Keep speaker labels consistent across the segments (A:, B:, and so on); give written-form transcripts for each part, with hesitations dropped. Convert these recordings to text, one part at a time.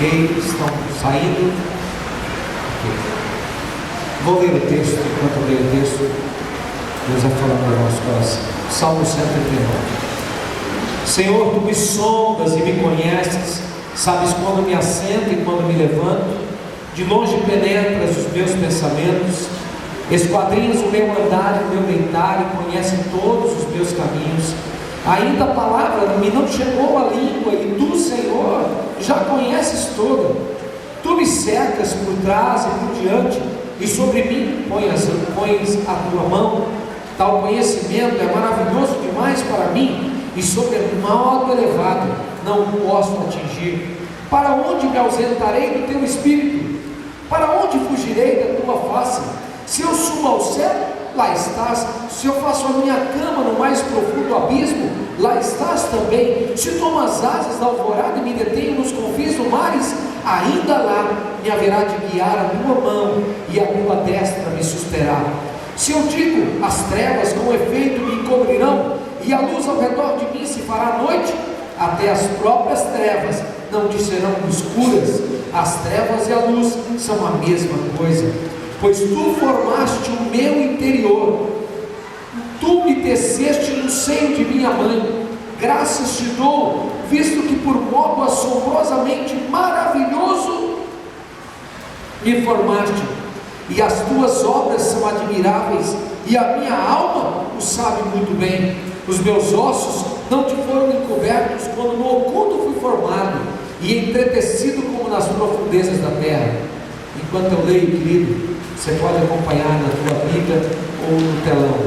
A: Ok, estão saindo. Okay. Vou ler o texto. Enquanto eu leio o texto, Deus vai falar para o nosso coração. Salmo 139. Senhor, Tu me sondas e me conheces, sabes quando me assento e quando me levanto. De longe penetras os meus pensamentos, esquadrinhas o meu andar e o meu deitar, e conheces todos os meus caminhos. Ainda a palavra me não chegou à língua, e Tu, Senhor, já conheces toda. Tu me cercas por trás e por diante, e sobre mim pões a Tua mão. Tal conhecimento é maravilhoso demais para mim, e sobre modo elevado não posso atingir. Para onde me ausentarei do Teu Espírito? Para onde fugirei da Tua face? Se eu subo ao céu, lá estás. Se eu faço a minha cama no mais profundo abismo, lá estás também. Se tomo as asas da alvorada e me detenho nos confins do mares, ainda lá me haverá de guiar a Tua mão, e a Tua destra me susterá. Se eu digo, as trevas com efeito me encobrirão, e a luz ao redor de mim se fará noite, até as próprias trevas não te serão escuras. As trevas e a luz são a mesma coisa, pois Tu formaste o meu interior, Tu me teceste no seio de minha mãe. Graças Te dou, visto que por modo assombrosamente maravilhoso me formaste, e as Tuas obras são admiráveis, e a minha alma o sabe muito bem. Os meus ossos não Te foram encobertos quando no oculto fui formado, e entretecido como nas profundezas da terra. Enquanto eu leio, querido, você pode acompanhar na tua Bíblia ou no telão.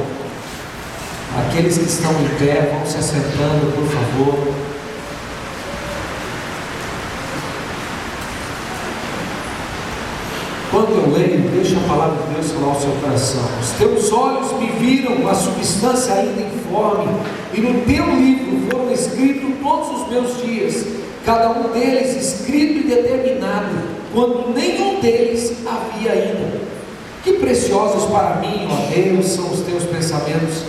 A: Aqueles que estão em pé, vão se assentando, por favor. Quando eu leio, deixa a palavra de Deus falar ao seu coração. Os teus olhos me viram a substância ainda informe, e no teu livro foram escritos todos os meus dias, cada um deles escrito e determinado, quando nenhum deles havia ainda. Que preciosos para mim, ó Deus, são os teus pensamentos,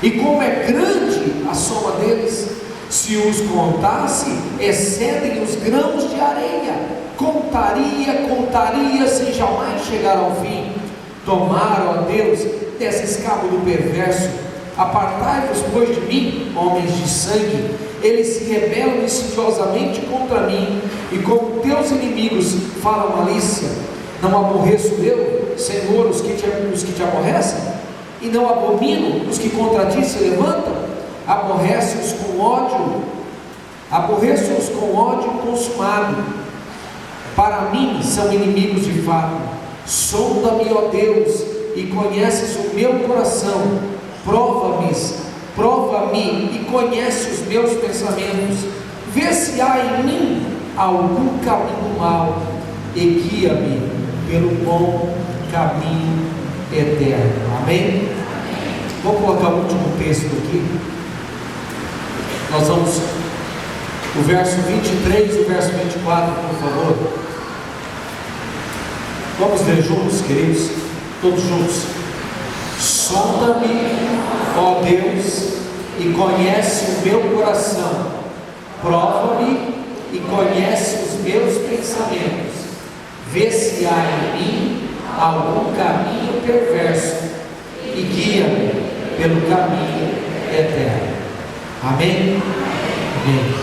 A: e como é grande a soma deles. Se os contasse, excedem os grãos de areia. Contaria, sem jamais chegar ao fim. Tomar, ó Deus, desse escabo do perverso. Apartai-vos, pois, de mim, homens de sangue. Eles se rebelam insidiosamente contra mim, e como teus inimigos falam malícia. Não aborreço eu, Senhor, os que te aborrecem? E não abomino os que contra Ti se levantam? Aborreço-os com ódio consumado. Para mim são inimigos de fato. Sonda-me, ó Deus, e conheces o meu coração. Prova-me e conhece os meus pensamentos. Vê se há em mim algum caminho mau, e guia-me pelo bom caminho eterno. Amém? Vou colocar o último texto aqui. Nós vamos, o verso 23 e o verso 24, por favor. Vamos ler juntos, queridos, todos juntos. Sonda-me, ó Deus, e conhece o meu coração. Prova-me e conhece os meus pensamentos. Vê se há em mim algum caminho perverso, e guia-me pelo caminho eterno. Amém? Amém.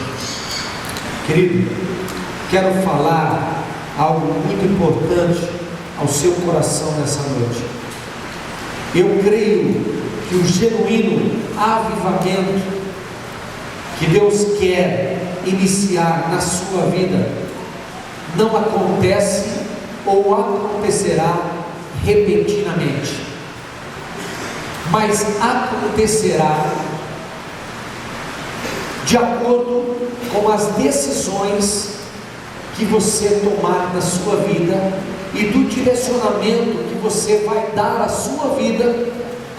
A: Querido, quero falar algo muito importante ao seu coração nessa noite. Eu creio que o genuíno avivamento que Deus quer iniciar na sua vida não acontece ou acontecerá repentinamente, mas acontecerá de acordo com as decisões que você tomar na sua vida e do direcionamento que você vai dar à sua vida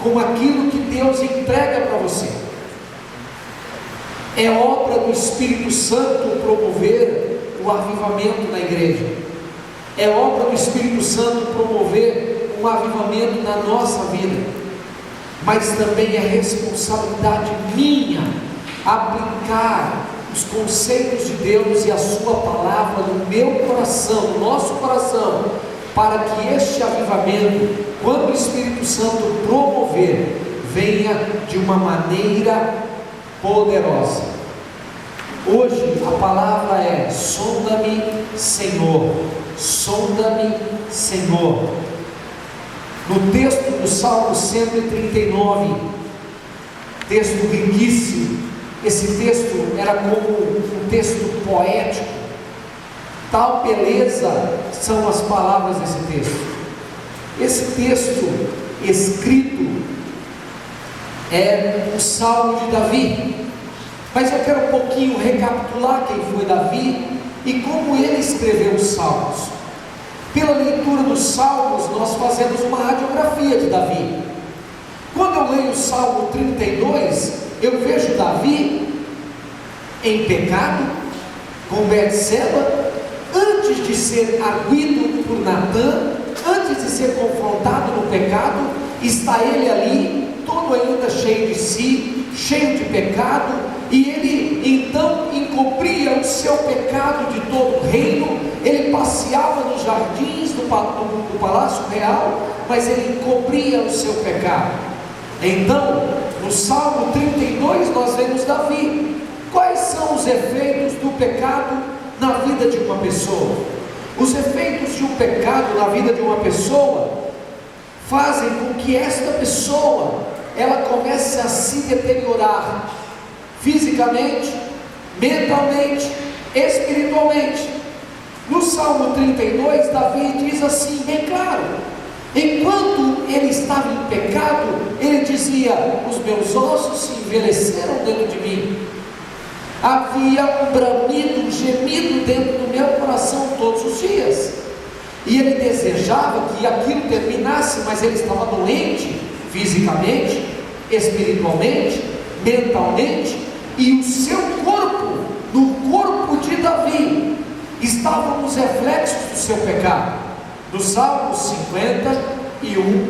A: com aquilo que Deus entrega para você. É obra do Espírito Santo promover o avivamento na igreja. É obra do Espírito Santo promover um avivamento na nossa vida. Mas também é responsabilidade minha aplicar os conselhos de Deus e a sua palavra no meu coração, no nosso coração, para que este avivamento, quando o Espírito Santo promover, venha de uma maneira poderosa. Hoje a palavra é: sonda-me, Senhor, sonda-me, Senhor. No texto do Salmo 139, texto riquíssimo, esse texto era como um texto poético, tal beleza são as palavras desse texto. Esse texto escrito é o Salmo de Davi, mas eu quero um pouquinho recapitular quem foi Davi e como ele escreveu os Salmos. Pela leitura dos Salmos, nós fazemos uma radiografia de Davi. Quando eu leio o Salmo 32, eu vejo Davi em pecado, com Betseba, antes de ser arguido por Natã, antes de ser confrontado no pecado, está ele ali, todo ainda cheio de si, cheio de pecado, e ele então encobria o seu pecado de todo o reino. Ele passeava nos jardins do Palácio Real, mas ele encobria o seu pecado. Então, no Salmo 32 nós vemos Davi. Quais são os efeitos do pecado na vida de uma pessoa? Os efeitos de um pecado na vida de uma pessoa fazem com que esta pessoa ela comece a se deteriorar fisicamente, mentalmente, espiritualmente. No Salmo 32, Davi diz assim, bem claro: enquanto ele estava em pecado, ele dizia: os meus ossos se envelheceram dentro de mim. Havia um bramido, um gemido dentro do meu coração todos os dias, e ele desejava que aquilo terminasse, mas ele estava doente fisicamente, espiritualmente, mentalmente, e o seu corpo, no corpo de Davi, estavam os reflexos do seu pecado. No Salmo 51,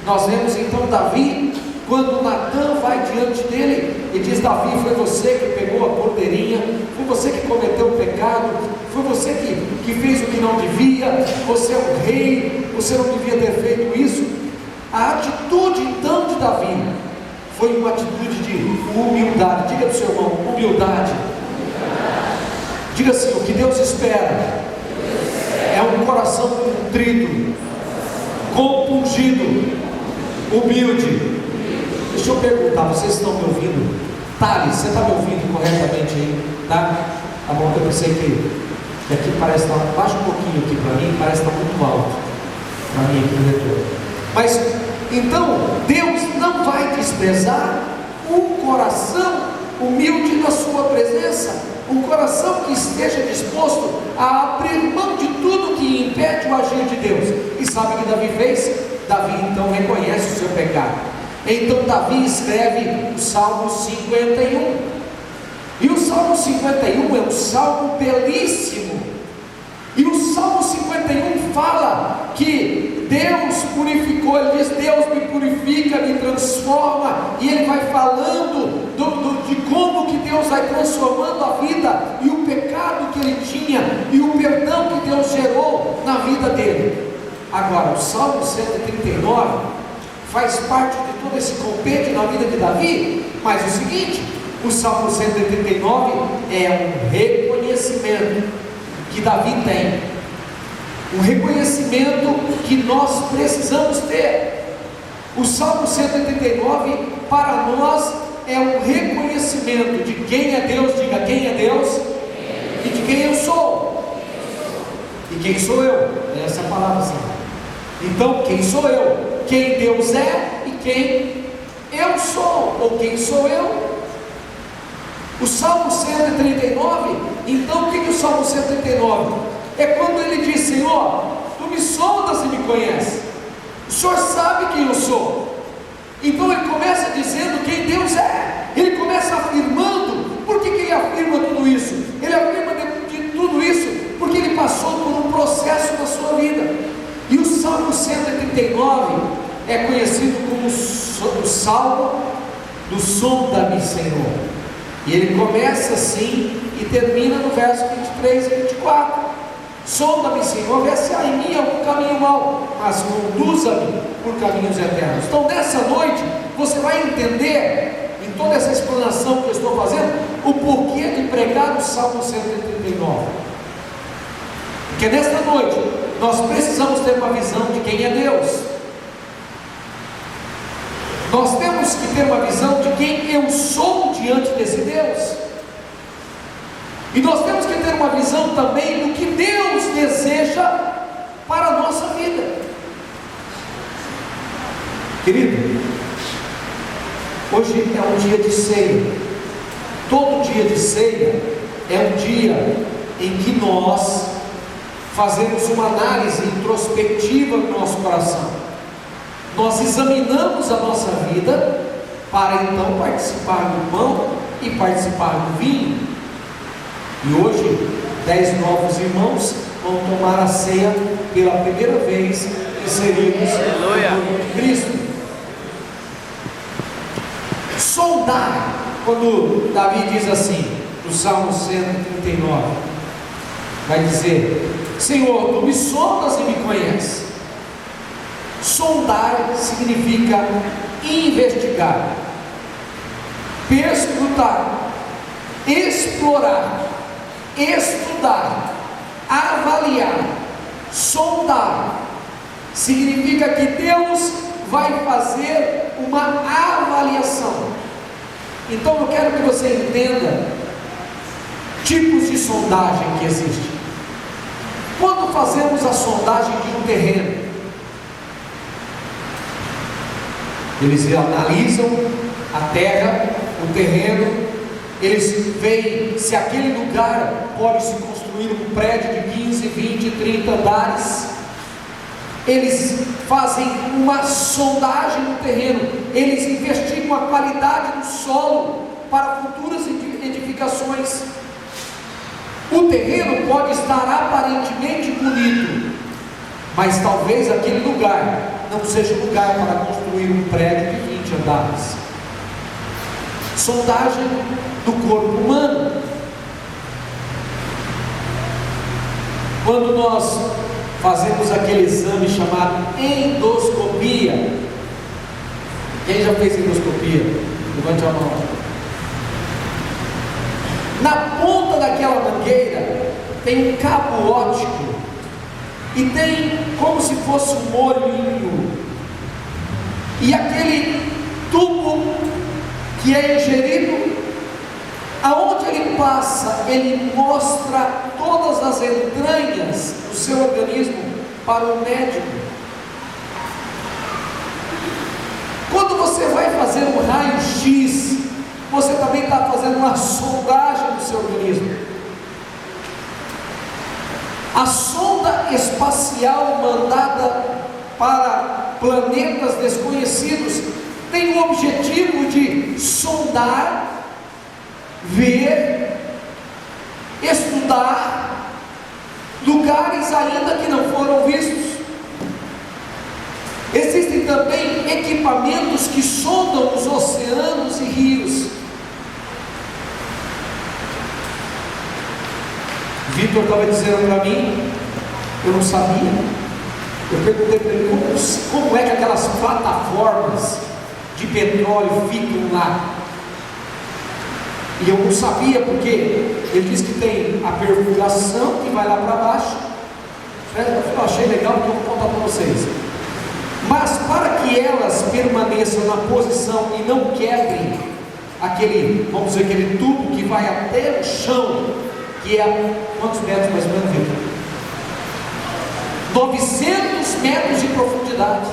A: nós vemos então Davi, quando Natã vai diante dele e diz: Davi, foi você que pegou a cordeirinha, foi você que cometeu o pecado, foi você que fez o que não devia, você é o rei, você não devia ter feito isso. A atitude então de Davi foi uma atitude de humildade. Diga para o seu irmão: humildade. Diga assim: o que Deus espera é um coração contrito, compungido, humilde. Deixa eu perguntar, vocês estão me ouvindo? Thales, você está me ouvindo corretamente aí? Tá? Tá bom, eu pensei que aqui parece estar, baixa um pouquinho aqui para mim, parece estar muito alto para mim aqui no retorno. Mas, então, Deus não vai desprezar um coração humilde na sua presença, um coração que esteja disposto a abrir mão de tudo que impede o agir de Deus. E sabe o que Davi fez? Davi então reconhece o seu pecado. Então Davi escreve o Salmo 51, e o Salmo 51 é um salmo belíssimo, e o Salmo 51 fala que Deus purificou, ele diz: Deus me purifica, me transforma, e ele vai falando de como que Deus vai transformando a vida, e o pecado que ele tinha, e o perdão que Deus gerou na vida dele. Agora, o Salmo 139 faz parte de todo esse compêndio na vida de Davi, mas o seguinte: o Salmo 139 é um reconhecimento que Davi tem, um reconhecimento que nós precisamos ter. O Salmo 139 para nós é um reconhecimento de quem é Deus. Diga: quem é Deus e de quem eu sou. E quem sou eu? Essa é a palavra certa. Então, quem sou eu? Quem Deus é e quem eu sou, ou quem sou eu. O Salmo 139, então o que o Salmo 139? É quando ele diz: Senhor, tu me sondas e me conheces, o Senhor sabe quem eu sou. Então ele começa dizendo quem Deus é, ele começa afirmando. Por que ele afirma tudo isso? Ele afirma de tudo isso porque ele passou por um processo na sua vida. E o Salmo 139 é conhecido como o Salmo do sonda-me, Senhor. E ele começa assim e termina no verso 23 e 24. Sonda-me, Senhor, vê se há em mim algum caminho mau, mas conduza-me por caminhos eternos. Então nessa noite você vai entender, em toda essa explanação que eu estou fazendo, o porquê de pregar o Salmo 139. Porque nesta noite nós precisamos ter uma visão de quem é Deus. Nós temos que ter uma visão de quem eu sou diante desse Deus. E nós temos que ter uma visão também do que Deus deseja para a nossa vida. Querido, hoje é um dia de ceia. Todo dia de ceia é um dia em que nós fazemos uma análise introspectiva do nosso coração. Nós examinamos a nossa vida para então participar do pão e participar do vinho. E hoje 10 novos irmãos vão tomar a ceia pela primeira vez inseridos no corpo de Cristo. Sondar, quando Davi diz assim, no Salmo 139, vai dizer: Senhor, tu me sondas e me conheces. Sondar significa investigar, perscrutar, explorar, estudar, avaliar. Sondar significa que Deus vai fazer uma avaliação. Então eu quero que você entenda tipos de sondagem que existem. Quando fazemos a sondagem de um terreno, eles analisam a terra, o terreno, eles veem se aquele lugar pode se construir um prédio de 15, 20, 30 andares. Eles fazem uma sondagem no terreno, eles investigam a qualidade do solo para futuras edificações. O terreno pode estar aparentemente bonito, mas talvez aquele lugar não seja lugar para construir um prédio de 20 andares. Sondagem do corpo humano. Quando nós fazemos aquele exame chamado endoscopia, quem já fez endoscopia? Levante a mão. Na ponta daquela mangueira tem um cabo óptico e tem como se fosse um olhinho, e aquele tubo que é ingerido, aonde ele passa, ele mostra todas as entranhas do seu organismo para o médico. Quando você vai fazer um raio-x, você também está fazendo uma sondagem do seu organismo. A sonda espacial mandada para planetas desconhecidos tem o objetivo de sondar, ver, estudar lugares ainda que não foram vistos. Existem também equipamentos que sondam os oceanos e rios. Vitor estava dizendo para mim, eu não sabia. Eu perguntei para ele como é que aquelas plataformas de petróleo ficam lá. E eu não sabia, porque ele disse que tem a perfuração que vai lá para baixo. Eu achei legal, porque eu vou contar para vocês. Mas para que elas permaneçam na posição e não quebrem aquele, vamos dizer, aquele tubo que vai até o chão, que é quantos metros mais ou menos, Victor? 900 metros de profundidade.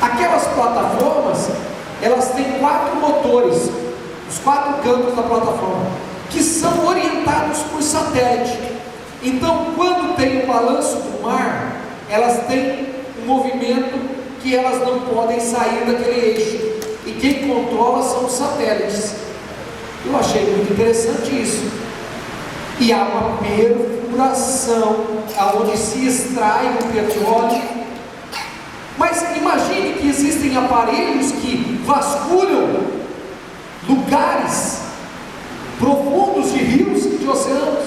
A: Aquelas plataformas, elas têm 4 motores, os 4 cantos da plataforma, que são orientados por satélite. Então, quando tem o balanço do mar, elas têm um movimento que elas não podem sair daquele eixo, e quem controla são os satélites. Eu achei muito interessante isso. E há uma perfuração aonde se extrai o petróleo. Mas imagine que existem aparelhos que vasculham lugares profundos de rios e de oceanos.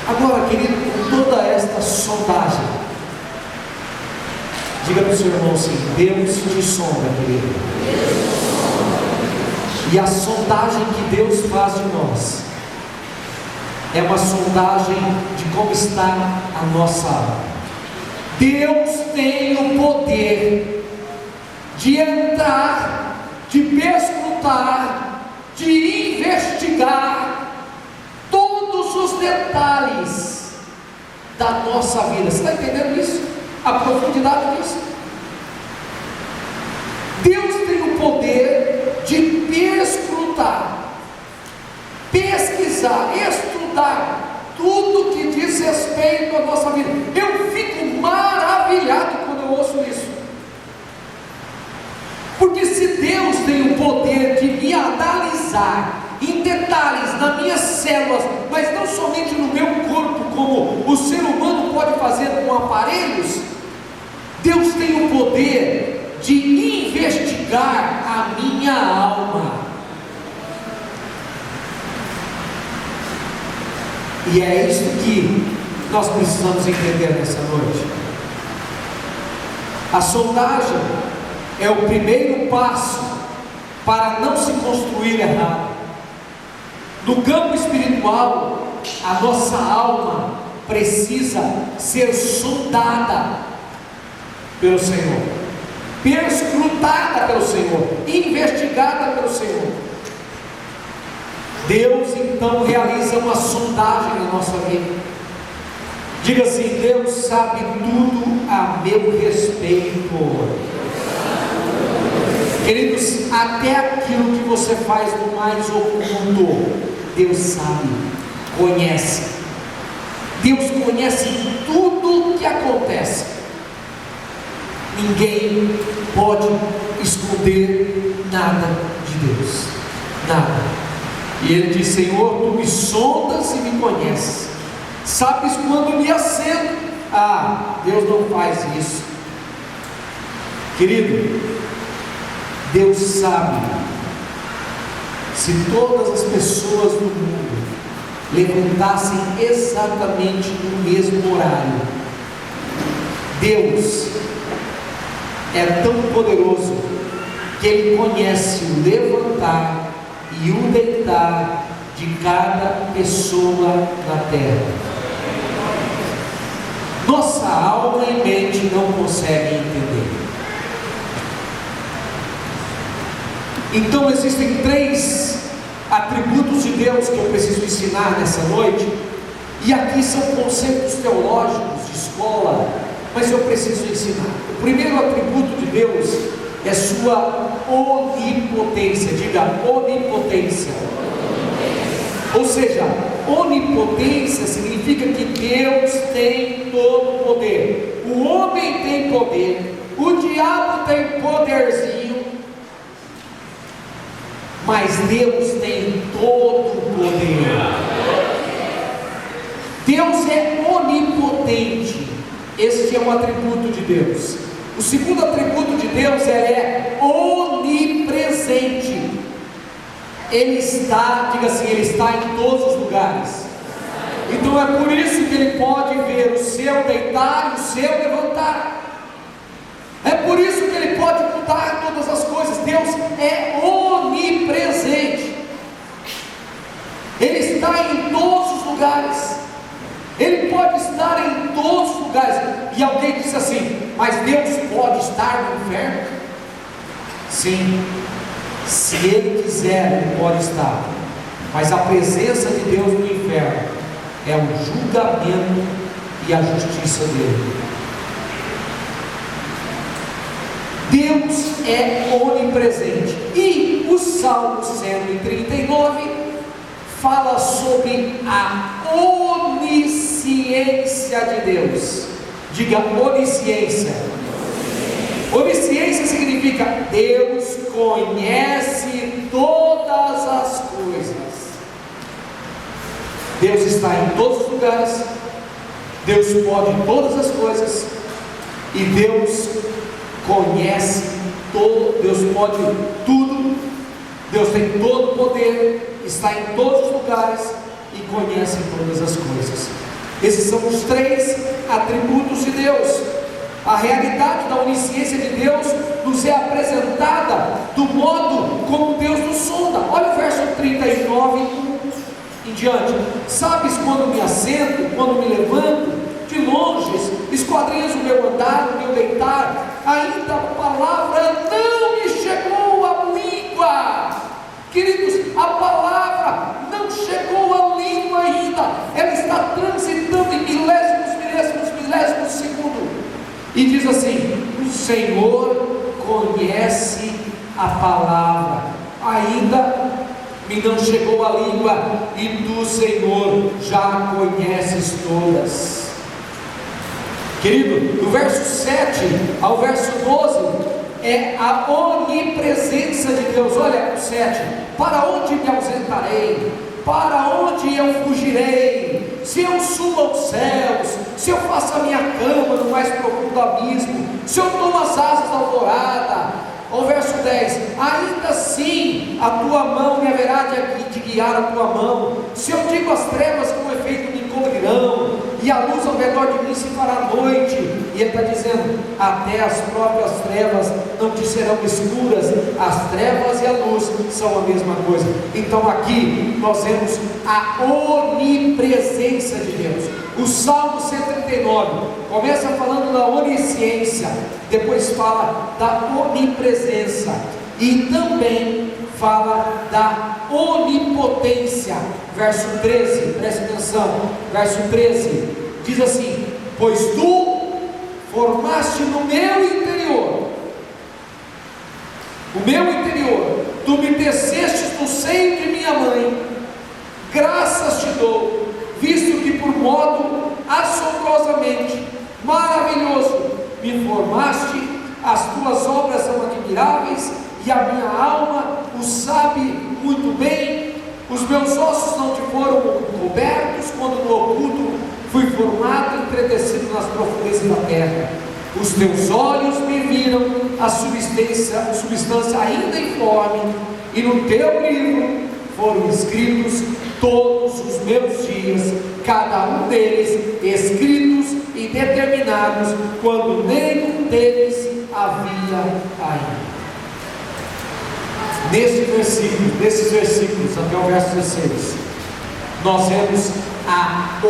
A: Agora, querido, com toda esta sondagem, diga para o seu irmão assim: Deus te sonda, querido. E a sondagem que Deus faz de nós é uma sondagem de como está a nossa alma. Deus tem o poder de entrar, de perscrutar, de investigar todos os detalhes da nossa vida. Você está entendendo isso? A profundidade disso. Deus tem o poder de perscrutar, pesquisar, estudar tudo que diz respeito à nossa vida. Eu fico maravilhado quando eu ouço isso, porque se Deus tem o poder de me analisar em detalhes nas minhas células, mas não somente no meu corpo, como o ser humano pode fazer com aparelhos, Deus tem o poder de investigar a minha alma. E é isso que nós precisamos entender nessa noite. A sondagem é o primeiro passo para não se construir errado. No campo espiritual, a nossa alma precisa ser sondada pelo Senhor, perscrutada pelo Senhor, investigada pelo Senhor. Deus então realiza uma sondagem na nossa vida. Diga assim: Deus sabe tudo a meu respeito. Queridos, até aquilo que você faz no mais oculto, Deus sabe, conhece. Deus conhece tudo o que acontece. Ninguém pode esconder nada de Deus, nada. E ele diz: Senhor, tu me sondas e me conheces, sabes quando me assento. Deus não faz isso, querido. Deus sabe se todas as pessoas do mundo levantassem exatamente no mesmo horário. Deus é tão poderoso que Ele conhece o levantar e o deitar de cada pessoa na terra. Nossa alma e mente não conseguem entender. Então existem 3 atributos de Deus que eu preciso ensinar nessa noite, e aqui são conceitos teológicos de escola, mas eu preciso ensinar. O primeiro atributo de Deus é sua onipotência. Diga: onipotência. Ou seja, onipotência significa que Deus tem todo o poder. O homem tem poder, o diabo tem poderzinho, mas Deus tem todo o poder. Deus é onipotente. Este é um atributo de Deus. O segundo atributo de Deus é onipresente. Ele está, diga assim, Ele está em todos os lugares. Então é por isso que Ele pode ver o seu deitar e o seu levantar. É por isso que Ele pode mudar todas as coisas. Deus é onipresente. Ele está em todos os lugares. Ele pode estar em todos os lugares. E alguém disse assim: mas Deus pode estar no inferno? Sim, se Ele quiser, Ele pode estar. Mas a presença de Deus no inferno é o julgamento e a justiça dele. Deus é onipresente. E o Salmo 139 fala sobre a onisciência de Deus. Diga: onisciência. Onisciência significa Deus conhece todas as coisas. Deus está em todos os lugares, Deus pode todas as coisas, e Deus conhece Deus pode tudo, Deus tem todo o poder, está em todos os lugares e conhece todas as coisas. Esses são os 3 atributos de Deus. A realidade da onisciência de Deus nos é apresentada do modo como Deus nos sonda. Olha o verso 39 em diante. Sabes quando me assento, quando me levanto, de longe esquadrinhas o meu andar, o meu deitar, ainda a palavra não me chegou à língua. Queridos, a palavra não chegou à língua ainda, ela está transitando em milésimos segundo, e diz assim: o Senhor conhece a palavra, ainda me não chegou à língua, e tu, Senhor, já conheces todas. Querido, do verso 7 ao verso 12, é a onipresença de Deus. Olha o 7: para onde me ausentarei? Para onde eu fugirei? Se eu subo aos céus, se eu faço a minha cama no mais profundo abismo, se eu tomo as asas da alvorada. O verso 10: ainda assim a tua mão me haverá de guiar a tua mão. Se eu digo as trevas com efeito me encobrirão, e a luz ao redor de mim se fará noite. E ele está dizendo: até as próprias trevas não te serão escuras. As trevas e a luz são a mesma coisa. Então aqui nós vemos a onipresença de Deus. O Salmo 139 começa falando da onisciência, depois fala da onipresença e também fala da onipotência. Verso 13, preste atenção, verso 13 diz assim: pois tu formaste no meu interior, tu me tecestes no seio de minha mãe, graças te dou, visto que por modo assombrosamente maravilhoso me formaste. As tuas obras são admiráveis, e a minha alma o sabe muito bem. Os meus ossos não te foram cobertos, quando no oculto fui formado, entretecido nas profundezas da terra. Os teus olhos me viram a substância ainda informe, e no teu livro foram escritos todos os meus dias, cada um deles escritos e determinados, quando nenhum deles havia ainda. Nesses versículos até o verso 16, nós vemos a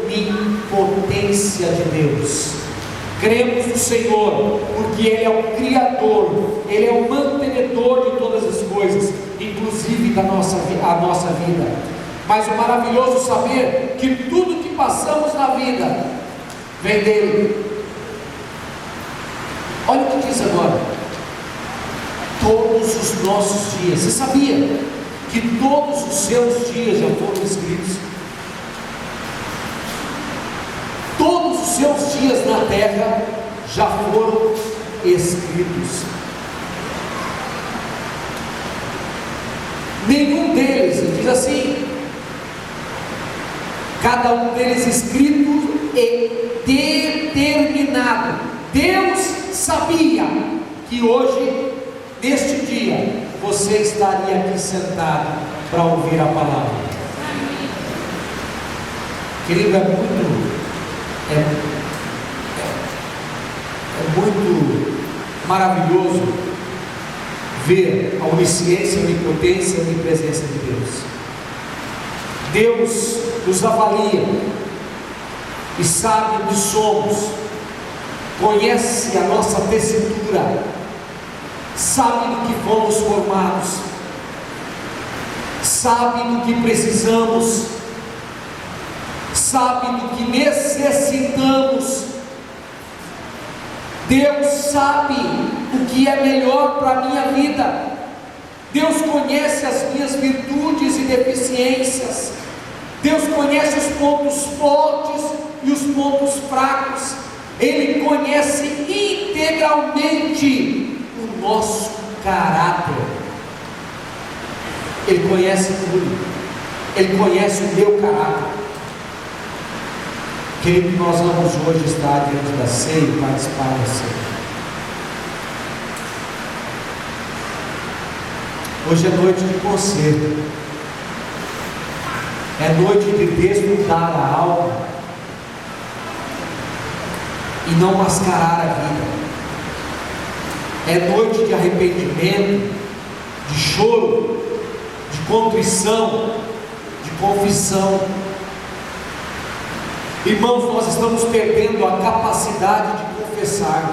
A: onipotência de Deus. Cremos no Senhor, porque Ele é o Criador, Ele é o mantenedor de todas as coisas, inclusive a nossa vida. Mas o maravilhoso saber que tudo que passamos na vida vem dEle. Olha o que diz agora: todos os nossos dias. Você sabia que todos os seus dias já foram escritos? Todos os seus dias na terra já foram escritos. Nenhum deles, ele diz assim, cada um deles escrito e determinado. Deus sabia que hoje, neste dia, você estaria aqui sentado para ouvir a palavra. Querido, é muito maravilhoso ver a onisciência, a onipotência e a onipresença de Deus. Deus nos avalia e sabe o que somos, conhece a nossa tessitura, sabe do que fomos formados, sabe do que precisamos, sabe do que necessitamos. Deus sabe o que é melhor para a minha vida. Deus conhece as minhas virtudes e deficiências. Deus conhece os pontos fortes e os pontos fracos. Ele conhece integralmente o nosso caráter. Ele conhece tudo. Ele conhece o meu caráter. Querido, nós vamos hoje estar diante da ceia e participar da ceia. Hoje é noite de conserto, é noite de desnudar a alma e não mascarar a vida. É noite de arrependimento, de choro, de contrição, de confissão. Irmãos, nós estamos perdendo a capacidade de confessar.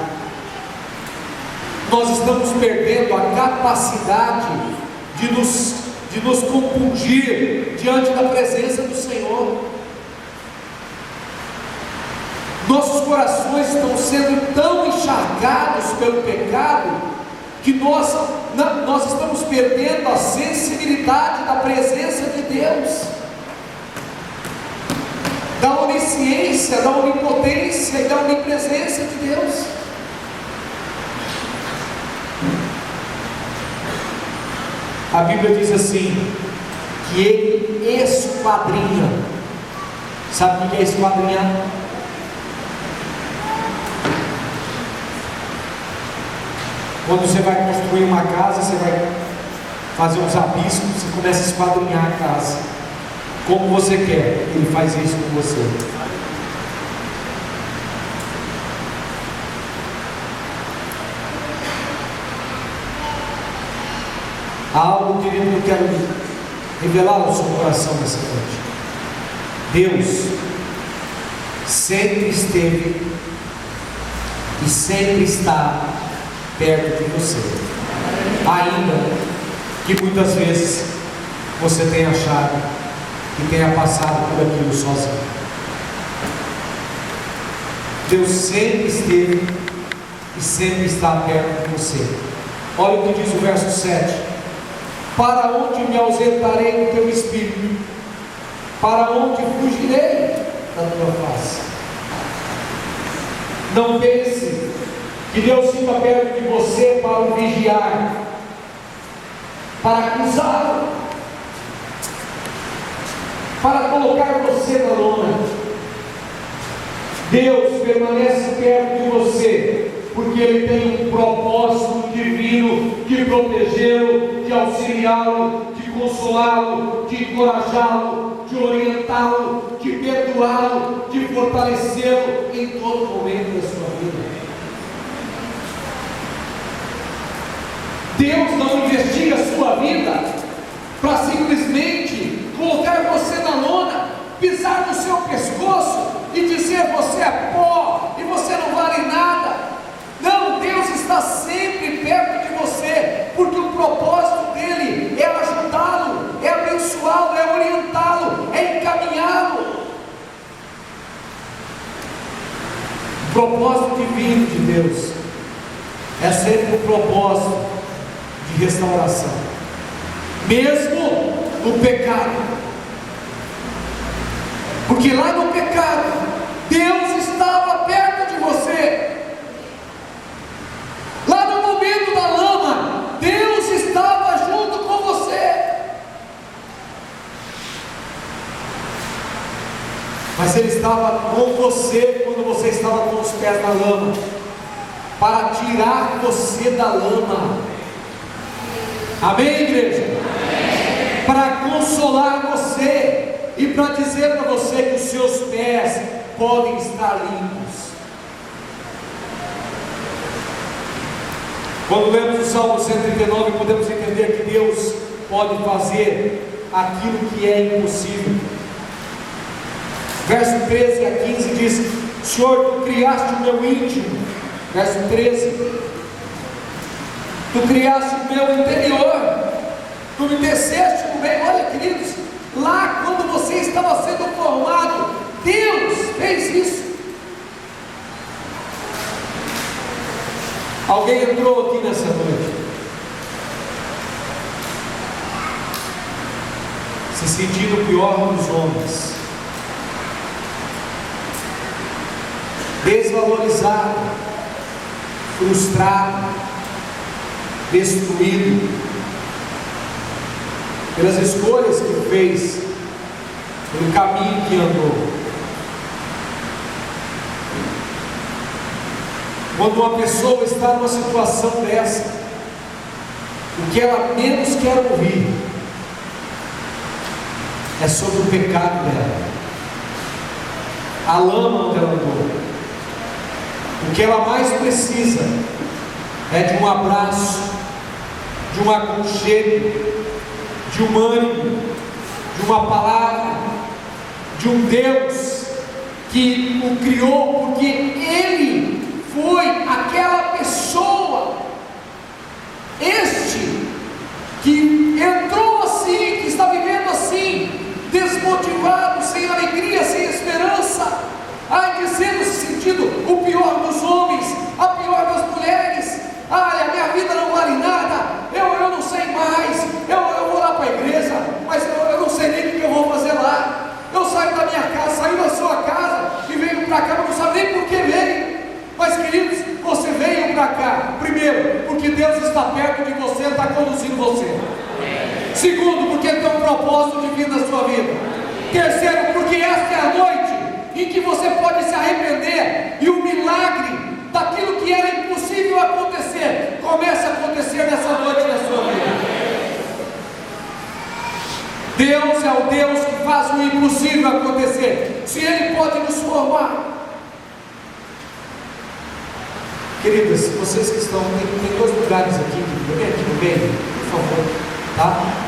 A: Nós estamos perdendo a capacidade de nos compundir diante da presença do Senhor. Nossos corações estão sendo tão encharcados pelo pecado que nós estamos perdendo a sensibilidade da presença de Deus, da onisciência, da onipotência e da onipresença de Deus. A Bíblia diz assim, que Ele esquadrinha. Sabe o que é esquadrinhar? Quando você vai construir uma casa, você vai fazer uns rabiscos, você começa a esquadrinhar a casa como você quer. Ele faz isso com você. Há algo, querido, que eu quero revelar no seu coração nessa noite. Deus sempre esteve e sempre está perto de você, ainda que muitas vezes você tenha achado que tenha passado por aquilo sozinho. Deus sempre esteve e sempre está perto de você. Olha o que diz o verso 7: para onde me ausentarei do teu espírito? Para onde fugirei da tua face? Não pense que Deus fica perto de você para o vigiar, para acusá-lo, para colocar você na lona. Deus permanece perto de você porque Ele tem um propósito divino de protegê-lo, de auxiliá-lo, de consolá-lo, de encorajá-lo, de orientá-lo, de perdoá-lo, de fortalecê-lo em todo momento da sua vida. Deus não investiga a sua vida para simplesmente colocar você na lona, pisar no seu pescoço e dizer: você é pó e você não vale nada. Não, Deus está sempre perto de você, porque o propósito dele é ajudá-lo, é abençoá-lo, é orientá-lo, é encaminhá-lo. O propósito divino de Deus é sempre um propósito de restauração, mesmo no pecado, porque lá no pecado Deus estava perto de você. Lá no momento da lama, Deus estava junto com você. Mas Ele estava com você quando você estava com os pés na lama, para tirar você da lama. Amém, igreja? Amém. Para consolar você e para dizer para você que os seus pés podem estar limpos. Quando lemos o Salmo 139, podemos entender que Deus pode fazer aquilo que é impossível. Verso 13 a 15 diz: Senhor, Tu criaste o meu íntimo. Verso 13: Tu criaste o meu interior, Tu me teceste no meio. Olha, queridos, lá quando você estava sendo formado, Deus fez isso. Alguém entrou aqui nessa noite se sentindo o pior dos homens, desvalorizado, frustrado, destruído pelas escolhas que fez, pelo caminho que andou. Quando uma pessoa está numa situação dessa, o que ela menos quer ouvir é sobre o pecado dela, a lama onde ela andou. O que ela mais precisa é de um abraço, de um aconchego, de um ânimo, de uma palavra, de um Deus que o criou, porque Ele foi aquela pessoa, que entrou assim, que está vivendo assim, desmotivado, sem alegria, sem esperança, dizendo, se sentindo o pior dos homens, a pior das mulheres. A minha vida não vale nada, eu não sei mais, eu vou lá para a igreja, mas eu não sei nem o que eu vou fazer lá. Eu saio da minha casa, saio da sua casa e venho para cá, não sabe nem por que veio. Mas queridos, você veio para cá, primeiro, porque Deus está perto de você, está conduzindo você. Segundo, porque Ele tem um propósito divino na sua vida. Terceiro, porque esta é a noite em que você pode se arrepender e o milagre daquilo que era impossível acontecer começa a acontecer nessa noite na sua vida. Deus é o Deus que faz o impossível acontecer. Se Ele pode nos formar, queridas, vocês que estão, tem dois lugares aqui no meio, por favor, tá?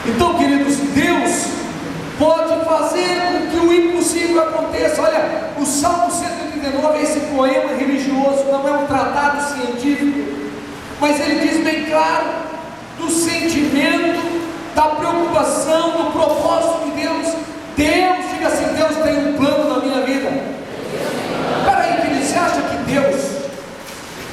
A: Então, queridos, Deus pode fazer com que o impossível aconteça. Olha, o Salmo 139, esse poema religioso, não é um tratado científico, mas ele diz bem claro do sentimento, da preocupação, do propósito de Deus. Deus, diga assim, Deus tem um plano na minha vida. Espera aí, querido, você acha que Deus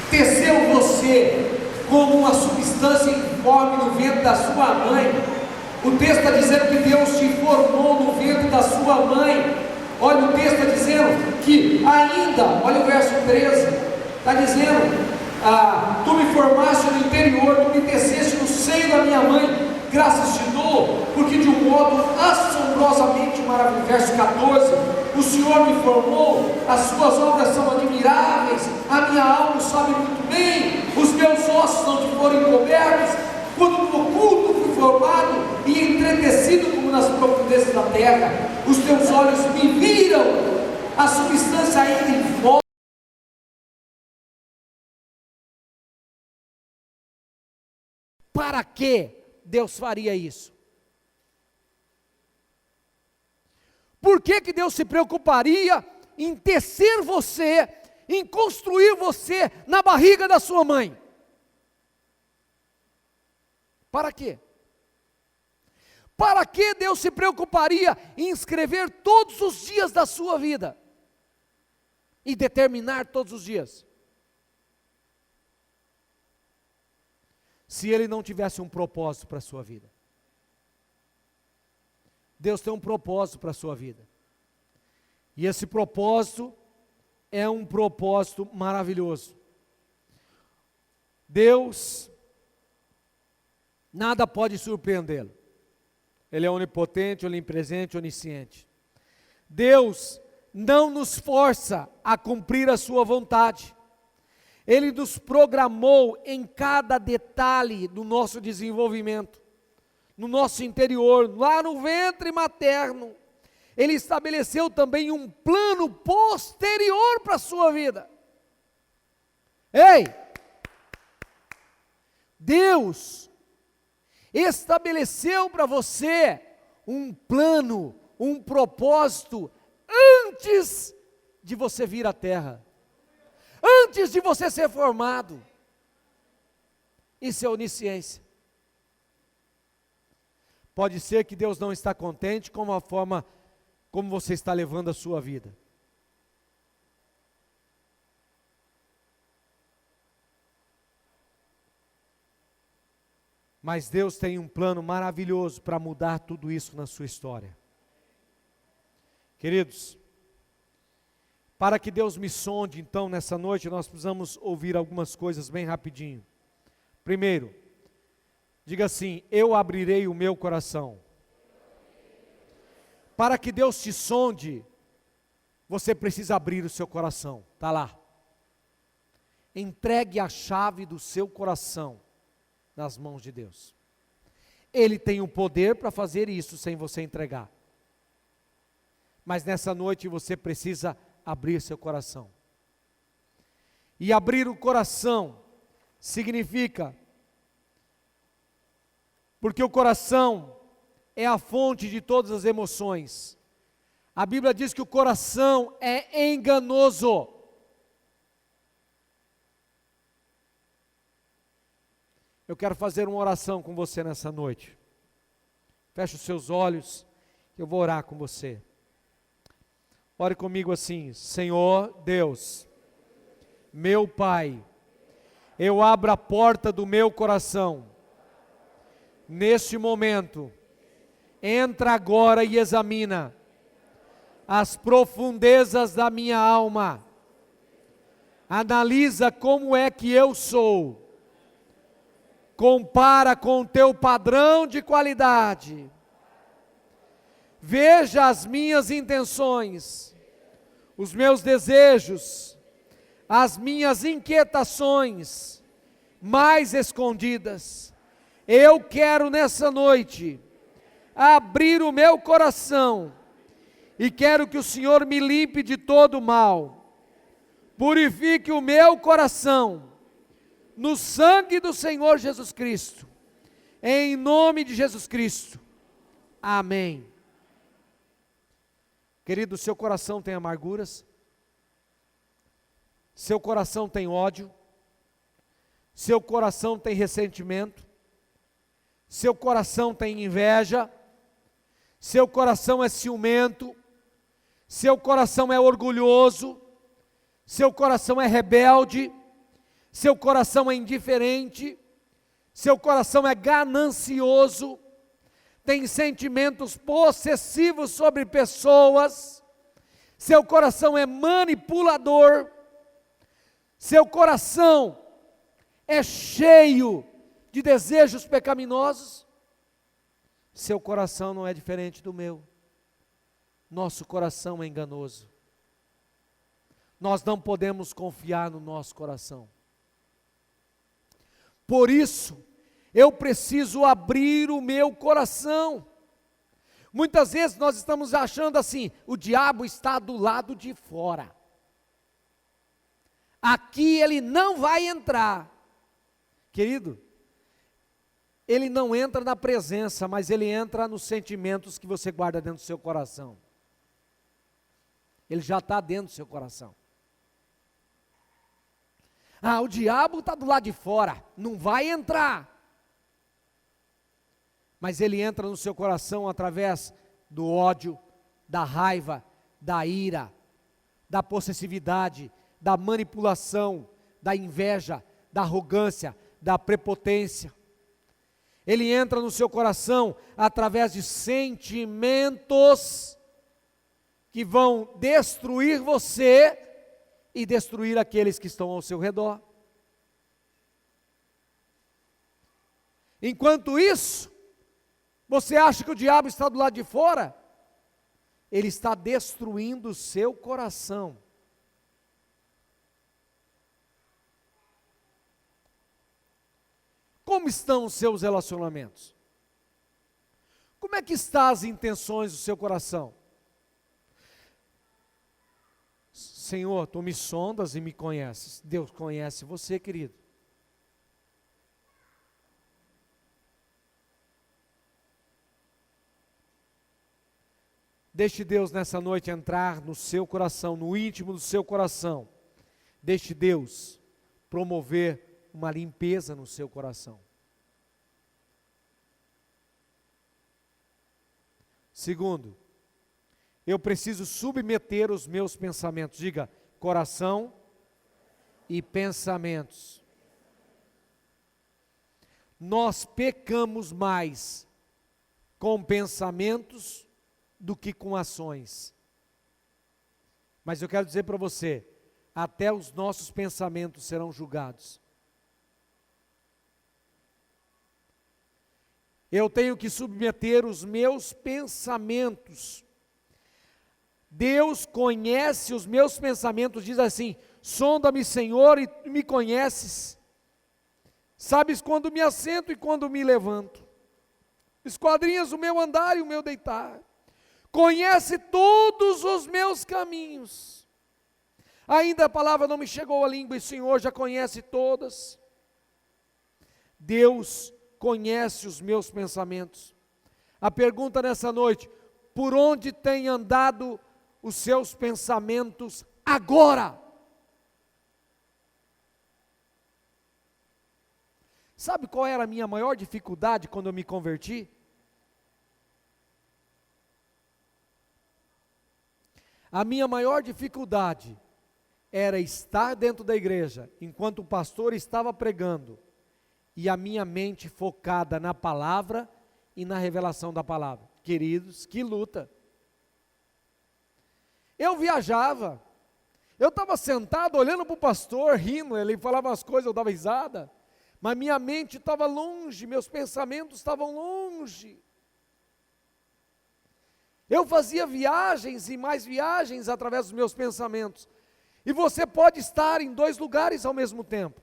A: teceu você como uma substância informe no ventre da sua mãe? O texto está dizendo que Deus te formou no ventre da sua mãe. Olha, o texto está dizendo que ainda, olha o verso 13, está dizendo, tu me formaste no interior, tu me teceste no seio da minha mãe, graças te dou, porque de um modo assombrosamente maravilhoso. Verso 14, o Senhor me formou, as suas obras são admiráveis, a minha alma sabe muito bem, os meus ossos não te foram encobertos, quando no oculto fui formado e entretecido como nas profundezas da terra, os teus olhos me viram, a substância ainda informe. Para que Deus faria isso? Por que Deus se preocuparia em tecer você, em construir você na barriga da sua mãe? Para quê? Para que Deus se preocuparia em escrever todos os dias da sua vida? E determinar todos os dias? Se Ele não tivesse um propósito para a sua vida. Deus tem um propósito para a sua vida. E esse propósito é um propósito maravilhoso. Deus, nada pode surpreendê-lo. Ele é onipotente, onipresente, onisciente. Deus não nos força a cumprir a sua vontade. Ele nos programou em cada detalhe do nosso desenvolvimento, no nosso interior, lá no ventre materno. Ele estabeleceu também um plano posterior para a sua vida. Ei! Deus estabeleceu para você um plano, um propósito, antes de você vir à terra. Antes de você ser formado. Isso é onisciência. Pode ser que Deus não está contente com a forma como você está levando a sua vida. Mas Deus tem um plano maravilhoso para mudar tudo isso na sua história. Queridos, para que Deus me sonde, então, nessa noite, nós precisamos ouvir algumas coisas bem rapidinho. Primeiro, diga assim: eu abrirei o meu coração. Para que Deus te sonde,
B: você precisa abrir o seu coração. Está lá. Entregue a chave do seu coração nas mãos de Deus. Ele tem o poder para fazer isso sem você entregar. Mas nessa noite você precisa abrir seu coração. E abrir o coração significa, porque o coração é a fonte de todas as emoções. A Bíblia diz que o coração é enganoso. Eu quero fazer uma oração com você nessa noite. Feche os seus olhos, eu vou orar com você. Ore comigo assim: Senhor Deus, meu Pai, eu abro a porta do meu coração. Neste momento, entra agora e examina as profundezas da minha alma. Analisa como é que eu sou. Compara com o teu padrão de qualidade. Veja as minhas intenções, os meus desejos, as minhas inquietações mais escondidas. Eu quero nessa noite abrir o meu coração e quero que o Senhor me limpe de todo mal. Purifique o meu coração no sangue do Senhor Jesus Cristo, em nome de Jesus Cristo, amém. Querido, seu coração tem amarguras, seu coração tem ódio, seu coração tem ressentimento, seu coração tem inveja, seu coração é ciumento, seu coração é orgulhoso, seu coração é rebelde, seu coração é indiferente, seu coração é ganancioso, tem sentimentos possessivos sobre pessoas, seu coração é manipulador, seu coração é cheio de desejos pecaminosos. Seu coração não é diferente do meu. Nosso coração é enganoso. Nós não podemos confiar no nosso coração. Por isso, eu preciso abrir o meu coração. Muitas vezes nós estamos achando assim: o diabo está do lado de fora. Aqui ele não vai entrar. Querido, ele não entra na presença, mas ele entra nos sentimentos que você guarda dentro do seu coração. Ele já está dentro do seu coração. Ah, o diabo está do lado de fora, não vai entrar. Mas ele entra no seu coração através do ódio, da raiva, da ira, da possessividade, da manipulação, da inveja, da arrogância, da prepotência. Ele entra no seu coração através de sentimentos que vão destruir você e destruir aqueles que estão ao seu redor. Enquanto isso, você acha que o diabo está do lado de fora? Ele está destruindo o seu coração. Como estão os seus relacionamentos? Como é que estão as intenções do seu coração? Senhor, tu me sondas e me conheces. Deus conhece você, querido. Deixe Deus nessa noite entrar no seu coração, no íntimo do seu coração. Deixe Deus promover uma limpeza no seu coração. Segundo, eu preciso submeter os meus pensamentos. Diga, coração e pensamentos. Nós pecamos mais com pensamentos do que com ações. Mas eu quero dizer para você, até os nossos pensamentos serão julgados. Eu tenho que submeter os meus pensamentos Deus conhece os meus pensamentos, diz assim: sonda-me, Senhor, e me conheces. Sabes quando me assento e quando me levanto. Esquadrinhas o meu andar e o meu deitar. Conhece todos os meus caminhos. Ainda a palavra não me chegou à língua e o Senhor já conhece todas. Deus conhece os meus pensamentos. A pergunta nessa noite: por onde tem andado os seus pensamentos agora? Sabe qual era a minha maior dificuldade quando eu me converti? A minha maior dificuldade era estar dentro da igreja, enquanto o pastor estava pregando, e a minha mente focada na palavra e na revelação da palavra. Queridos, que luta! Eu viajava, eu estava sentado olhando para o pastor, rindo, ele falava umas coisas, eu dava risada, mas minha mente estava longe, meus pensamentos estavam longe. Eu fazia viagens e mais viagens através dos meus pensamentos. E você pode estar em dois lugares ao mesmo tempo.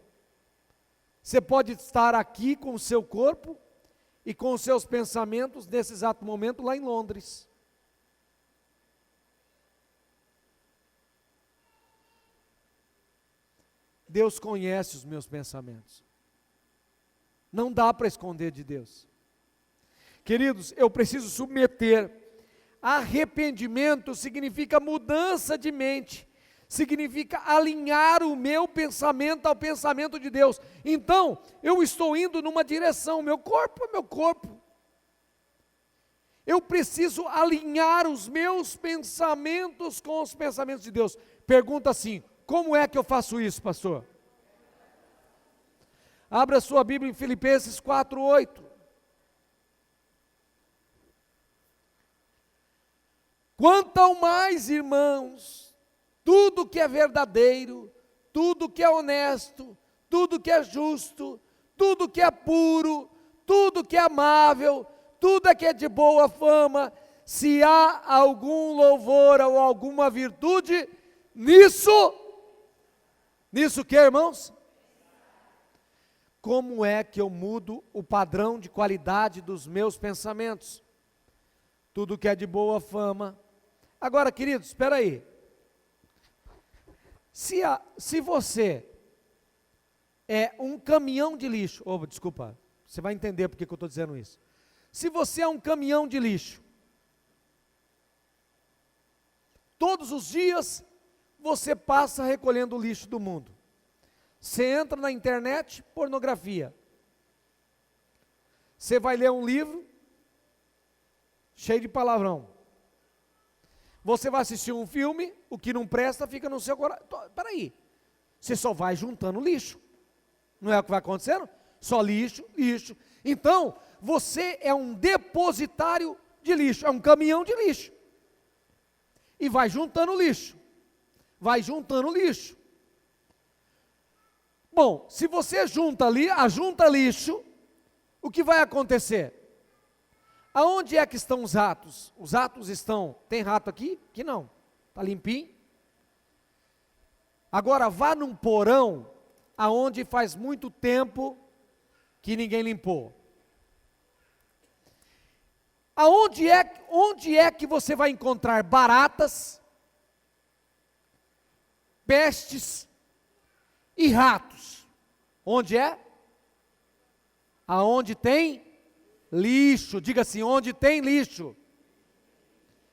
B: Você pode estar aqui com o seu corpo e com os seus pensamentos nesse exato momento lá em Londres. Deus conhece os meus pensamentos. Não dá para esconder de Deus. Queridos, eu preciso submeter. Arrependimento significa mudança de mente, significa alinhar o meu pensamento ao pensamento de Deus. Então, eu estou indo numa direção, meu corpo é meu corpo. Eu preciso alinhar os meus pensamentos com os pensamentos de Deus. Pergunta assim: como é que eu faço isso, pastor? Abra sua Bíblia em Filipenses 4:8. Quanto ao mais, irmãos, tudo que é verdadeiro, tudo que é honesto, tudo que é justo, tudo que é puro, tudo que é amável, tudo que é de boa fama, se há algum louvor ou alguma virtude, nisso que, irmãos? Como é que eu mudo o padrão de qualidade dos meus pensamentos? Tudo que é de boa fama. Agora, queridos, espera aí. Se você é um caminhão de lixo, desculpa, você vai entender porque que eu estou dizendo isso. Se você é um caminhão de lixo, todos os dias você passa recolhendo o lixo do mundo. Você entra na internet, pornografia. Você vai ler um livro cheio de palavrão. Você vai assistir um filme, o que não presta fica no seu coração. Peraí, você só vai juntando lixo. Não é o que vai acontecendo? Só lixo, lixo. Então, você é um depositário de lixo, é um caminhão de lixo. E vai juntando lixo. Vai juntando lixo. Bom, se você junta lixo, o que vai acontecer? Aonde é que estão os ratos? Os ratos estão, tem rato aqui? Aqui não, está limpinho. Agora vá num porão, aonde faz muito tempo que ninguém limpou. Onde é que você vai encontrar baratas, pestes e ratos? Onde é? Aonde tem lixo. Diga assim: onde tem lixo.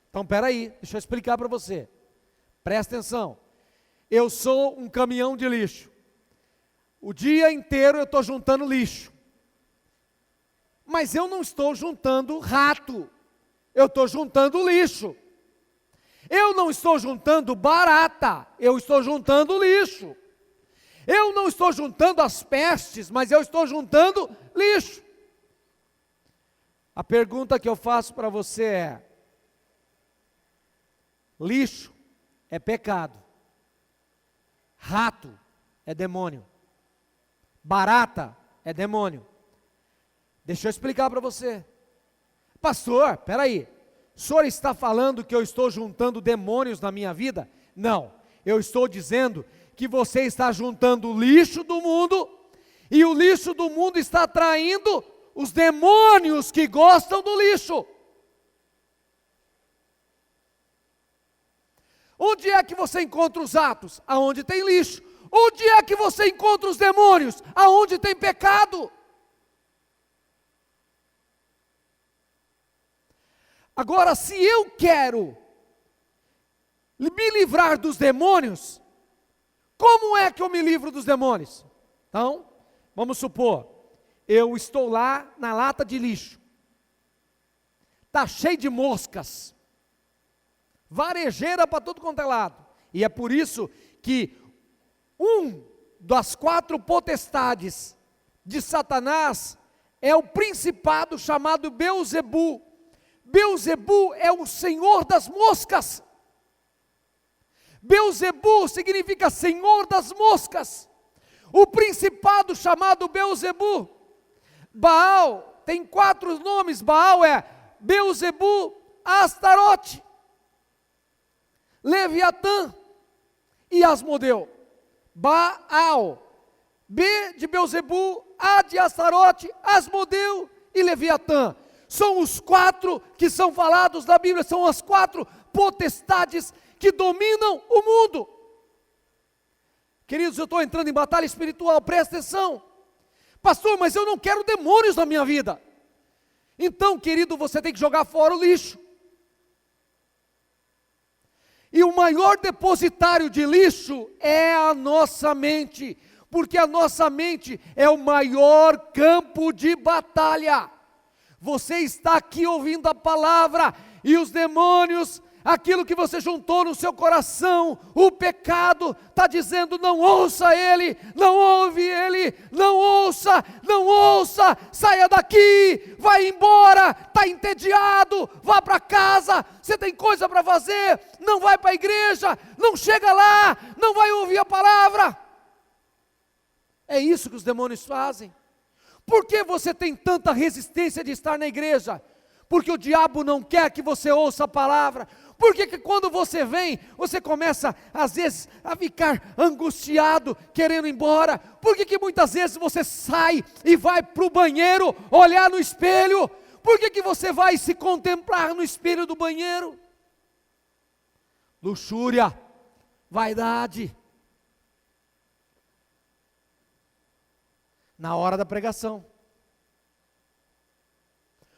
B: Então, peraí, deixa eu explicar para você. Presta atenção. Eu sou um caminhão de lixo. O dia inteiro eu estou juntando lixo. Mas eu não estou juntando rato. Eu estou juntando lixo. Eu não estou juntando barata. Eu estou juntando lixo. Eu não estou juntando as pestes, mas eu estou juntando lixo. A pergunta que eu faço para você é: lixo é pecado, rato é demônio, barata é demônio. Deixa eu explicar para você. Pastor, peraí, o senhor está falando que eu estou juntando demônios na minha vida? Não, eu estou dizendo que você está juntando o lixo do mundo, e o lixo do mundo está atraindo os demônios que gostam do lixo. Onde é que você encontra os atos? Aonde tem lixo. Onde é que você encontra os demônios? Aonde tem pecado. Agora, se eu quero me livrar dos demônios, como é que eu me livro dos demônios? Então, vamos supor, eu estou lá na lata de lixo, está cheio de moscas, varejeira para tudo quanto é lado, e é por isso que das 4 potestades de Satanás é o principado chamado Beelzebu. Beelzebu é o senhor das moscas. Beelzebu significa senhor das moscas. O principado chamado Beelzebu. Baal tem 4 nomes. Baal é Beelzebu, Astarote, Leviatã e Asmodeu. Baal, B de Beelzebu, A de Astarote, Asmodeu e Leviatã. São os 4 que são falados na Bíblia, são as 4 potestades que dominam o mundo. Queridos, eu estou entrando em batalha espiritual, presta atenção. Pastor, mas eu não quero demônios na minha vida. Então, querido, você tem que jogar fora o lixo. E o maior depositário de lixo é a nossa mente, porque a nossa mente é o maior campo de batalha. Você está aqui ouvindo a palavra, e os demônios, aquilo que você juntou no seu coração, o pecado, está dizendo: não ouça ele, não ouve ele, não ouça, não ouça, saia daqui, vai embora, está entediado, vá para casa, você tem coisa para fazer, não vai para a igreja, não chega lá, não vai ouvir a palavra. É isso que os demônios fazem. Por que você tem tanta resistência de estar na igreja? Porque o diabo não quer que você ouça a palavra. Por que quando você vem, você começa às vezes a ficar angustiado, querendo ir embora? Por que muitas vezes você sai e vai para o banheiro olhar no espelho? Por que você vai se contemplar no espelho do banheiro? Luxúria, vaidade. Na hora da pregação.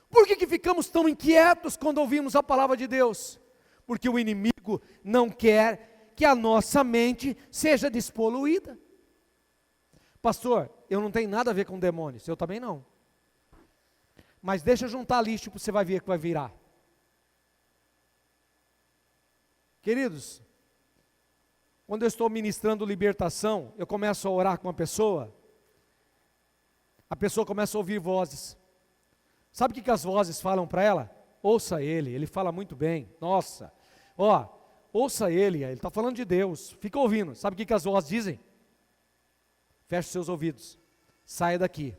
B: Por que ficamos tão inquietos quando ouvimos a palavra de Deus? Porque o inimigo não quer que a nossa mente seja despoluída. Pastor, eu não tenho nada a ver com demônios, eu também não. Mas deixa eu juntar lixo, você vai ver que vai virar. Queridos, quando eu estou ministrando libertação, eu começo a orar com uma pessoa, a pessoa começa a ouvir vozes. Sabe o que as vozes falam para ela? Ouça ele fala muito bem. Nossa, ouça ele está falando de Deus, fica ouvindo. Sabe o que as vozes dizem? Feche seus ouvidos, saia daqui,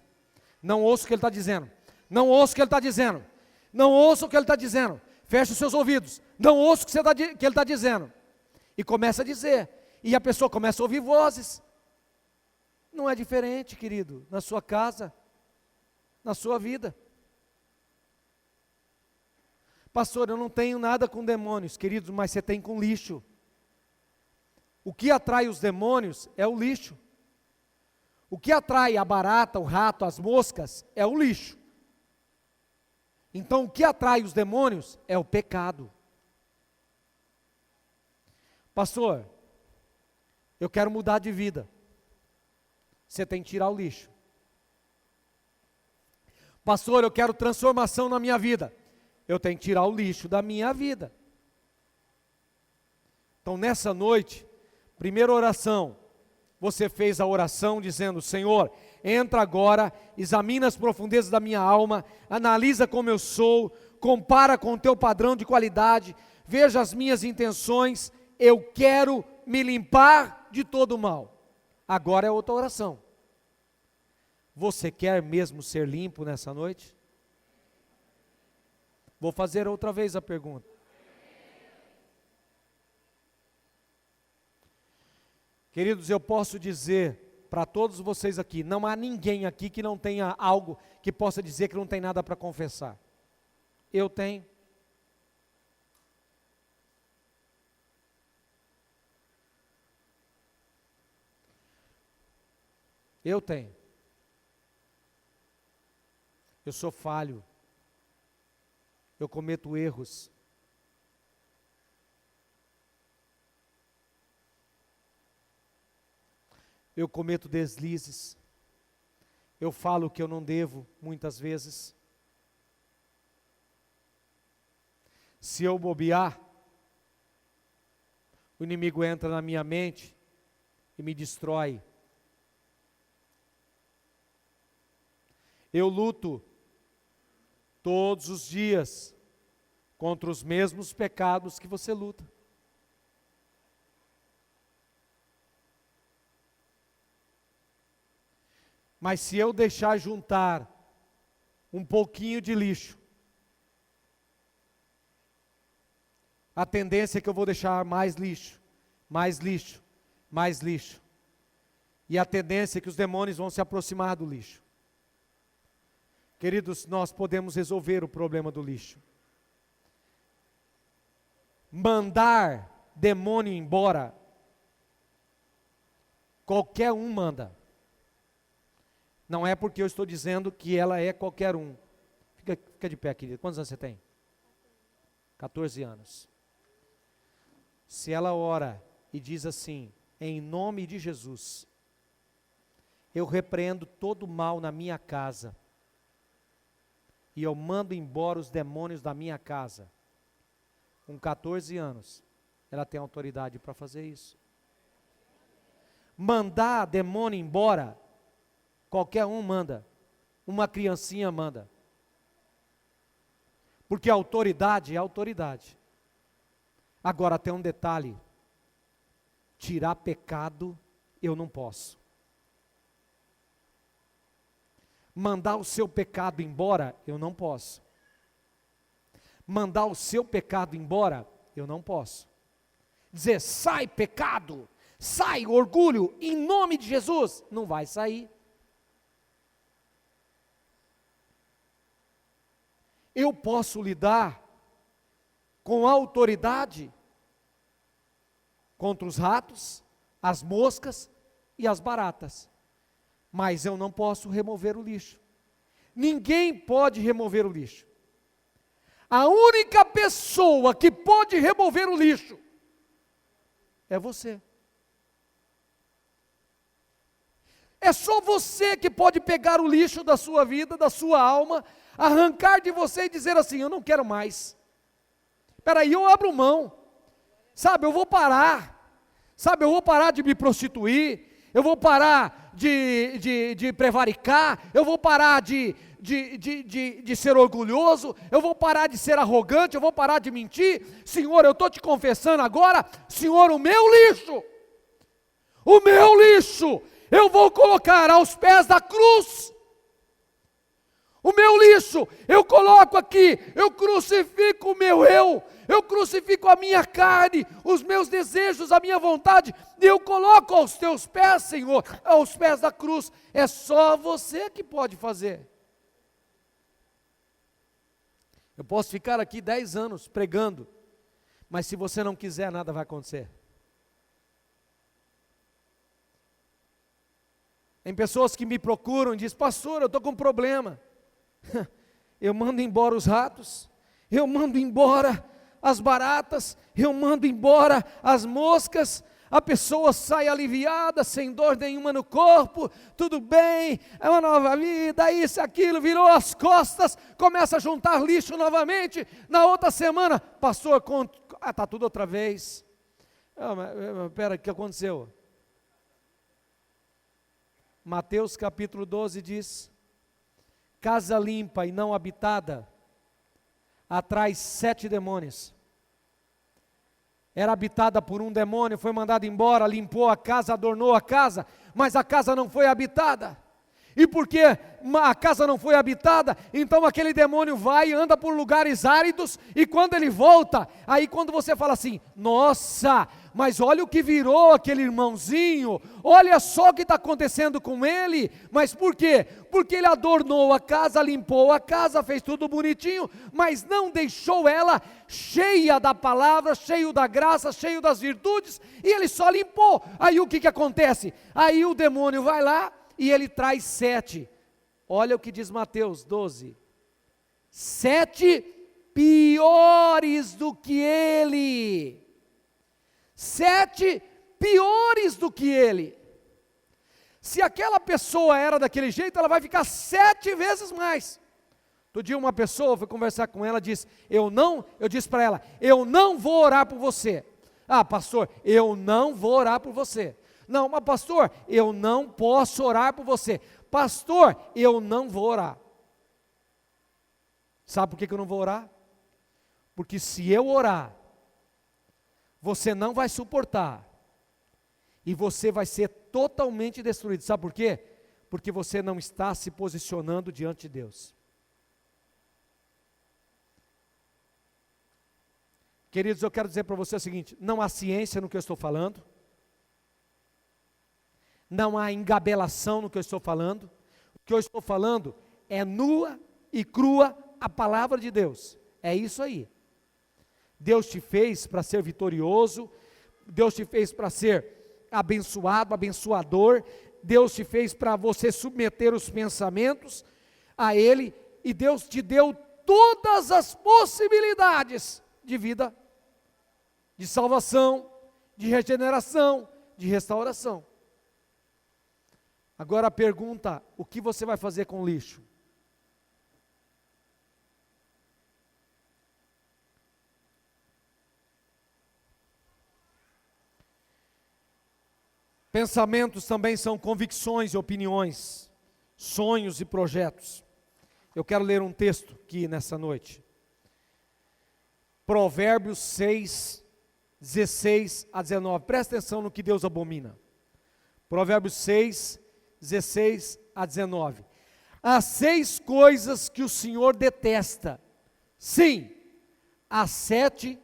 B: não ouça o que ele está dizendo, não ouça o que ele está dizendo, não ouça o que ele está dizendo, feche os seus ouvidos, não ouça o que ele está dizendo, e começa a dizer, e a pessoa começa a ouvir vozes. Não é diferente, querido, na sua casa, na sua vida. Pastor, eu não tenho nada com demônios, queridos, mas você tem com lixo. O que atrai os demônios é o lixo. O que atrai a barata, o rato, as moscas, é o lixo. Então, o que atrai os demônios é o pecado. Pastor, eu quero mudar de vida. Você tem que tirar o lixo. Pastor, eu quero transformação na minha vida. Eu tenho que tirar o lixo da minha vida. Então nessa noite, primeira oração, você fez a oração dizendo: Senhor, entra agora, examina as profundezas da minha alma, analisa como eu sou, compara com o teu padrão de qualidade, veja as minhas intenções, eu quero me limpar de todo o mal. Agora é outra oração. Você quer mesmo ser limpo nessa noite? Vou fazer outra vez a pergunta. Queridos, eu posso dizer para todos vocês aqui, não há ninguém aqui que não tenha algo que possa dizer que não tem nada para confessar. Eu tenho. Eu tenho. Eu sou falho. Eu cometo erros. Eu cometo deslizes. Eu falo o que eu não devo, muitas vezes. Se eu bobear, o inimigo entra na minha mente e me destrói. Eu luto todos os dias contra os mesmos pecados que você luta. Mas se eu deixar juntar um pouquinho de lixo, a tendência é que eu vou deixar mais lixo, mais lixo, mais lixo. E a tendência é que os demônios vão se aproximar do lixo. Queridos, nós podemos resolver o problema do lixo. Mandar demônio embora, qualquer um manda. Não é porque eu estou dizendo que ela é qualquer um. Fica de pé, querido. Quantos anos você tem? 14 anos. Se ela ora e diz assim, em nome de Jesus, eu repreendo todo o mal na minha casa, e eu mando embora os demônios da minha casa. Com 14 anos, ela tem autoridade para fazer isso. Mandar demônio embora, qualquer um manda. Uma criancinha manda. Porque a autoridade é autoridade. Agora tem um detalhe. Tirar pecado, eu não posso. Mandar o seu pecado embora, eu não posso. Mandar o seu pecado embora, eu não posso. Dizer, sai pecado, sai orgulho, em nome de Jesus, não vai sair. Eu posso lidar com autoridade contra os ratos, as moscas e as baratas. Mas eu não posso remover o lixo. Ninguém pode remover o lixo. A única pessoa que pode remover o lixo é você. É só você que pode pegar o lixo da sua vida, da sua alma, arrancar de você e dizer assim, eu não quero mais. Espera aí, eu abro mão. Sabe, eu vou parar. Sabe, eu vou parar de me prostituir. Eu vou parar de prevaricar, eu vou parar de ser orgulhoso, eu vou parar de ser arrogante, eu vou parar de mentir. Senhor, eu estou te confessando agora, Senhor, o meu lixo, eu vou colocar aos pés da cruz. O meu lixo, eu coloco aqui, eu crucifico o meu eu crucifico a minha carne, os meus desejos, a minha vontade, e eu coloco aos teus pés, Senhor, aos pés da cruz. É só você que pode fazer. Eu posso ficar aqui 10 anos pregando, mas se você não quiser, nada vai acontecer. Tem pessoas que me procuram e dizem, pastor, eu estou com um problema. Eu mando embora os ratos, eu mando embora as baratas, eu mando embora as moscas, a pessoa sai aliviada, sem dor nenhuma no corpo, tudo bem, é uma nova vida, isso, aquilo, virou as costas, começa a juntar lixo novamente, na outra semana, pastor, está tudo outra vez. Espera, o que aconteceu? Mateus capítulo 12 diz, casa limpa e não habitada, atrai 7 demônios. Era habitada por um demônio, foi mandado embora, limpou a casa, adornou a casa, mas a casa não foi habitada. E porque a casa não foi habitada, então aquele demônio vai e anda por lugares áridos, e quando ele volta, aí quando você fala assim, nossa, mas olha o que virou aquele irmãozinho, olha só o que está acontecendo com ele, mas por quê? Porque ele adornou a casa, limpou a casa, fez tudo bonitinho, mas não deixou ela cheia da palavra, cheio da graça, cheio das virtudes, e ele só limpou. Aí o que acontece? Aí o demônio vai lá, e ele traz 7, olha o que diz Mateus 12, 7 piores do que ele, 7 piores do que ele. Se aquela pessoa era daquele jeito, ela vai ficar 7 vezes mais. Outro dia uma pessoa, foi conversar com ela, disse, eu disse para ela, eu não vou orar por você. Ah, pastor, eu não vou orar por você. Não, mas pastor, eu não posso orar por você. Pastor, eu não vou orar. Sabe por que eu não vou orar? Porque se eu orar, você não vai suportar. E você vai ser totalmente destruído. Sabe por quê? Porque você não está se posicionando diante de Deus. Queridos, eu quero dizer para você o seguinte, não há ciência no que eu estou falando. Não há engabelação no que eu estou falando. O que eu estou falando é nua e crua a palavra de Deus. É isso aí. Deus te fez para ser vitorioso. Deus te fez para ser abençoado, abençoador. Deus te fez para você submeter os pensamentos a Ele. E Deus te deu todas as possibilidades de vida, de salvação, de regeneração, de restauração. Agora a pergunta, o que você vai fazer com o lixo? Pensamentos também são convicções e opiniões, sonhos e projetos. Eu quero ler um texto aqui nessa noite. Provérbios 6, 16 a 19. Presta atenção no que Deus abomina. Provérbios 6, 16 a 19. Há 6 coisas que o Senhor detesta. Sim, há 7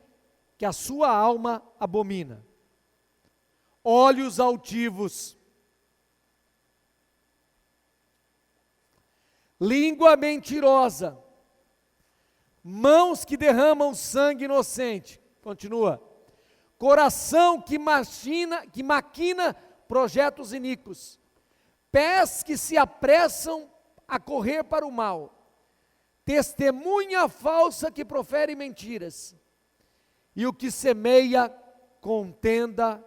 B: que a sua alma abomina. Olhos altivos, língua mentirosa, mãos que derramam sangue inocente. Continua. Coração que maquina projetos iníquos. Pés que se apressam a correr para o mal, testemunha falsa que profere mentiras, e o que semeia contenda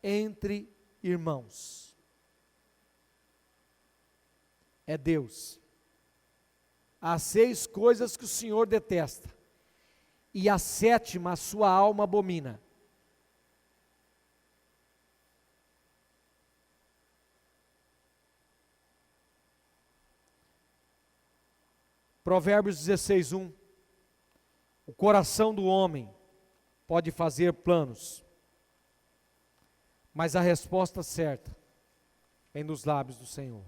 B: entre irmãos. É Deus. Há 6 coisas que o Senhor detesta, e a 7ª a sua alma abomina. Provérbios 16, 1. O coração do homem pode fazer planos, mas a resposta certa vem dos lábios do Senhor.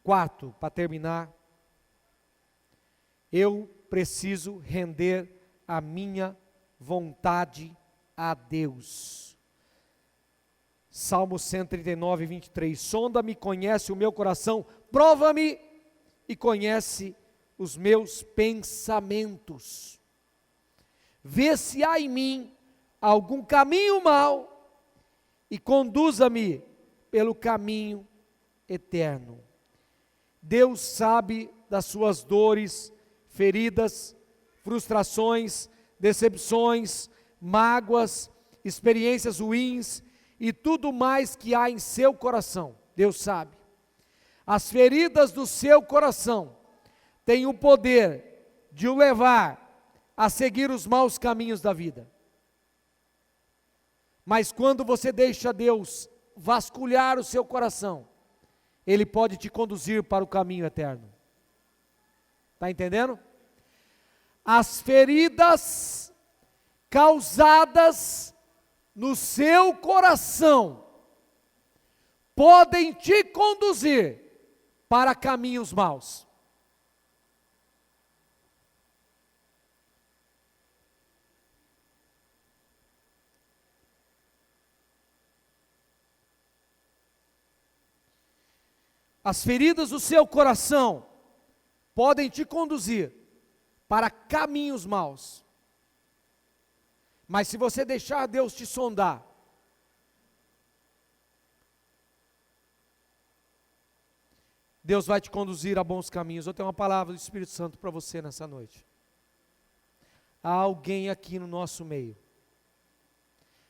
B: 4, para terminar, eu preciso render a minha vontade a Deus. Salmo 139, 23. Sonda-me, conhece o meu coração, prova-me e conhece os meus pensamentos. Vê se há em mim algum caminho mau e conduza-me pelo caminho eterno. Deus sabe das suas dores, feridas, frustrações, decepções, mágoas, experiências ruins e tudo mais que há em seu coração. Deus sabe. As feridas do seu coração têm o poder de o levar a seguir os maus caminhos da vida. Mas quando você deixa Deus vasculhar o seu coração, Ele pode te conduzir para o caminho eterno. Está entendendo? As feridas causadas no seu coração podem te conduzir para caminhos maus. As feridas do seu coração podem te conduzir para caminhos maus. Mas se você deixar Deus te sondar, Deus vai te conduzir a bons caminhos. Eu tenho uma palavra do Espírito Santo para você nessa noite. Há alguém aqui no nosso meio,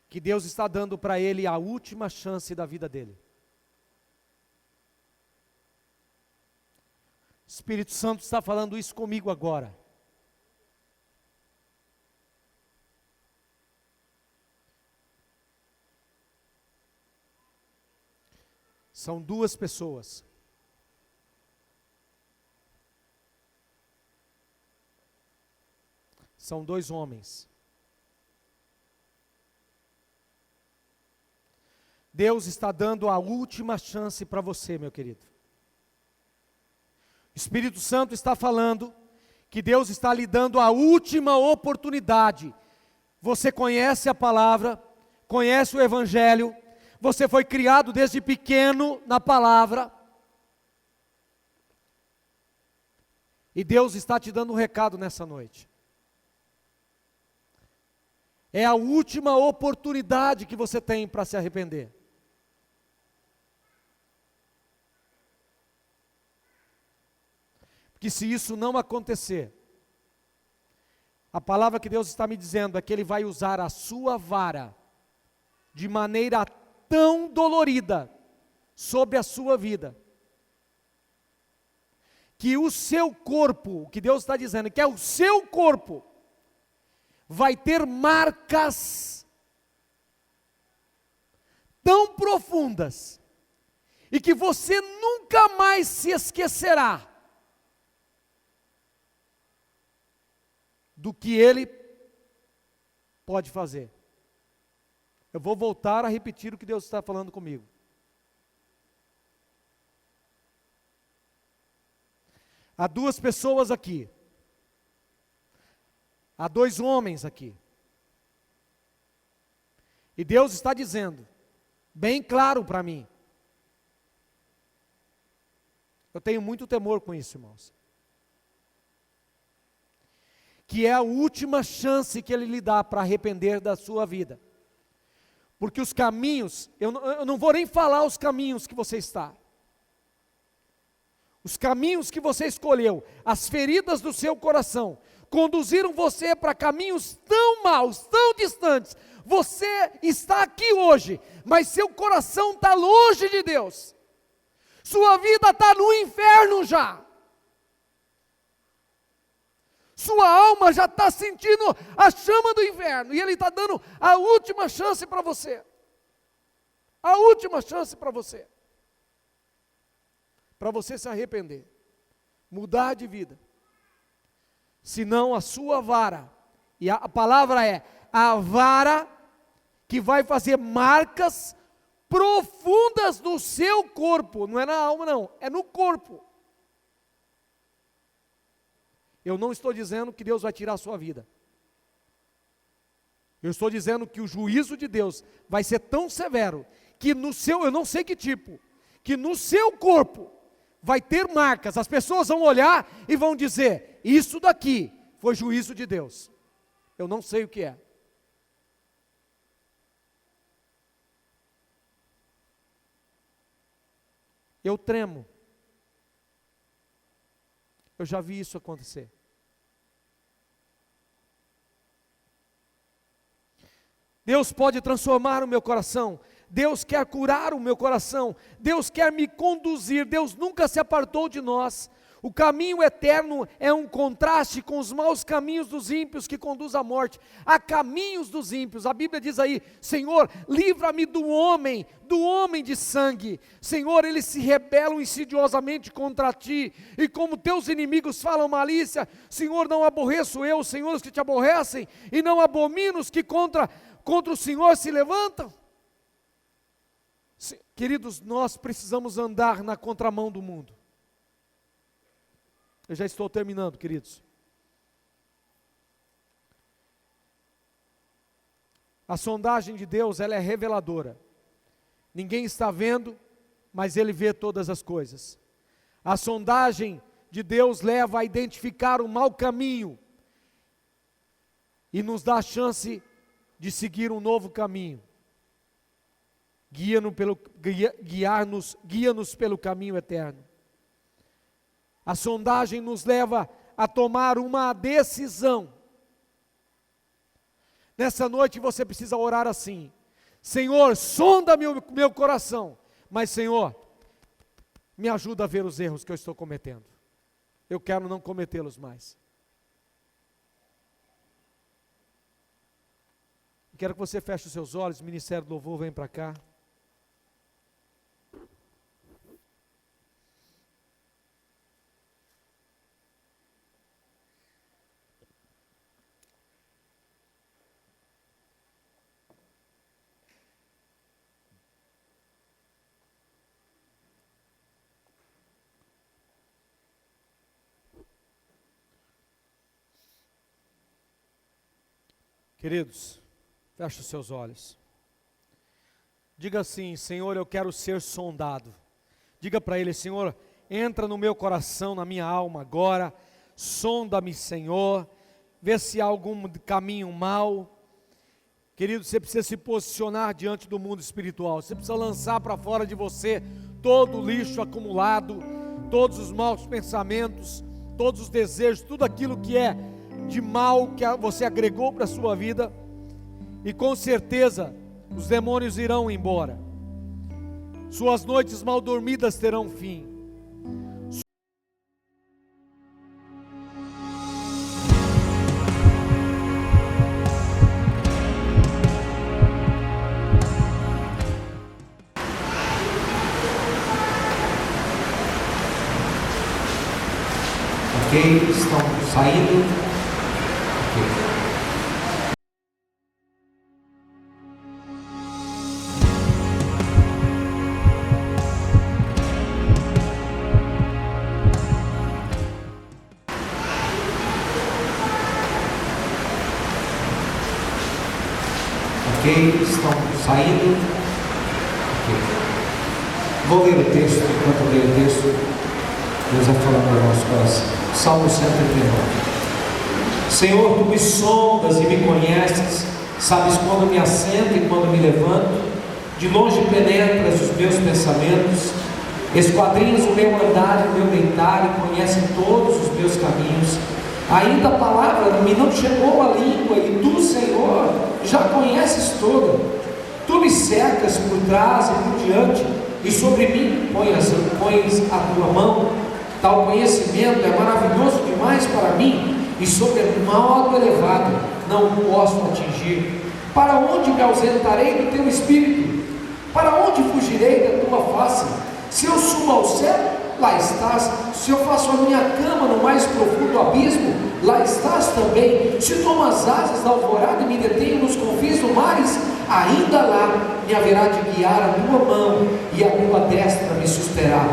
B: que Deus está dando para ele a última chance da vida dele. O Espírito Santo está falando isso comigo agora. São duas pessoas. São dois homens. Deus está dando a última chance para você, meu querido. O Espírito Santo está falando que Deus está lhe dando a última oportunidade. Você conhece a palavra, conhece o Evangelho, você foi criado desde pequeno na palavra, e Deus está te dando um recado nessa noite. É a última oportunidade que você tem para se arrepender. Porque se isso não acontecer, a palavra que Deus está me dizendo é que Ele vai usar a sua vara de maneira tão dolorida sobre a sua vida, que o seu corpo, o que Deus está dizendo, que é o seu corpo, vai ter marcas tão profundas, e que você nunca mais se esquecerá do que Ele pode fazer. Eu vou voltar a repetir o que Deus está falando comigo. Há duas pessoas aqui. Há dois homens aqui. E Deus está dizendo, bem claro para mim. Eu tenho muito temor com isso, irmãos. Que é a última chance que Ele lhe dá para arrepender da sua vida. Porque os caminhos, eu não vou nem falar os caminhos que você está. Os caminhos que você escolheu, as feridas do seu coração, conduziram você para caminhos tão maus, tão distantes. Você está aqui hoje, mas seu coração está longe de Deus. Sua vida está no inferno já. Sua alma já está sentindo a chama do inferno, e Ele está dando a última chance para você. A última chance para você. Para você se arrepender, mudar de vida. Senão a sua vara, e a palavra é a vara que vai fazer marcas profundas no seu corpo, não é na alma não, é no corpo. Eu não estou dizendo que Deus vai tirar a sua vida. Eu estou dizendo que o juízo de Deus vai ser tão severo, que no seu, eu não sei que tipo, que no seu corpo vai ter marcas. As pessoas vão olhar e vão dizer, isso daqui foi juízo de Deus. Eu não sei o que é. Eu tremo. Eu já vi isso acontecer. Deus pode transformar o meu coração. Deus quer curar o meu coração. Deus quer me conduzir. Deus nunca se apartou de nós. O caminho eterno é um contraste com os maus caminhos dos ímpios que conduz à morte. Há caminhos dos ímpios. A Bíblia diz aí, Senhor, livra-me do homem de sangue. Senhor, eles se rebelam insidiosamente contra ti. E como teus inimigos falam malícia, Senhor, não aborreço eu, Senhor, os que te aborrecem, e não abomino os que contra o Senhor se levantam. Queridos, nós precisamos andar na contramão do mundo. Eu já estou terminando, queridos. A sondagem de Deus, ela é reveladora. Ninguém está vendo, mas Ele vê todas as coisas. A sondagem de Deus leva a identificar o mau caminho e nos dá a chance de seguir um novo caminho. Guia-nos pelo caminho eterno. A sondagem nos leva a tomar uma decisão. Nessa noite você precisa orar assim: Senhor, sonda meu coração, mas Senhor, me ajuda a ver os erros que eu estou cometendo. Eu quero não cometê-los mais. Quero que você feche os seus olhos. O Ministério do Louvor vem para cá. Queridos, feche os seus olhos. Diga assim: Senhor, eu quero ser sondado. Diga para Ele: Senhor, entra no meu coração, na minha alma agora. Sonda-me, Senhor. Vê se há algum caminho mau. Querido, você precisa se posicionar diante do mundo espiritual. Você precisa lançar para fora de você todo o lixo acumulado, todos os maus pensamentos, todos os desejos, tudo aquilo que é de mal que você agregou para a sua vida, e com certeza os demônios irão embora, suas noites mal dormidas terão fim.
A: Ok, estão saindo. Ok, estão saindo. Okay. Vou ler o texto. Enquanto eu leio o texto, Deus vai falar para o nosso coração. Salmo 139. Senhor, Tu me sondas e me conheces, sabes quando me assento e quando me levanto, de longe penetras os meus pensamentos, esquadrinhas o meu andar e o meu deitar e conheces todos os meus caminhos. Ainda a palavra me não chegou à língua, e Tu, Senhor, já conheces toda. Tu me cercas por trás e por diante, e sobre mim pões a Tua mão. Tal conhecimento é maravilhoso demais para mim, e sobremodo elevado não posso atingir. Para onde me ausentarei do Teu Espírito? Para onde fugirei da Tua face? Se eu subo ao céu, lá estás. Se eu faço a minha cama no mais profundo abismo, lá estás também. Se tomo as asas da alvorada e me detenho nos confins do mares, ainda lá me haverá de guiar a Tua mão, e a Tua destra me susterá.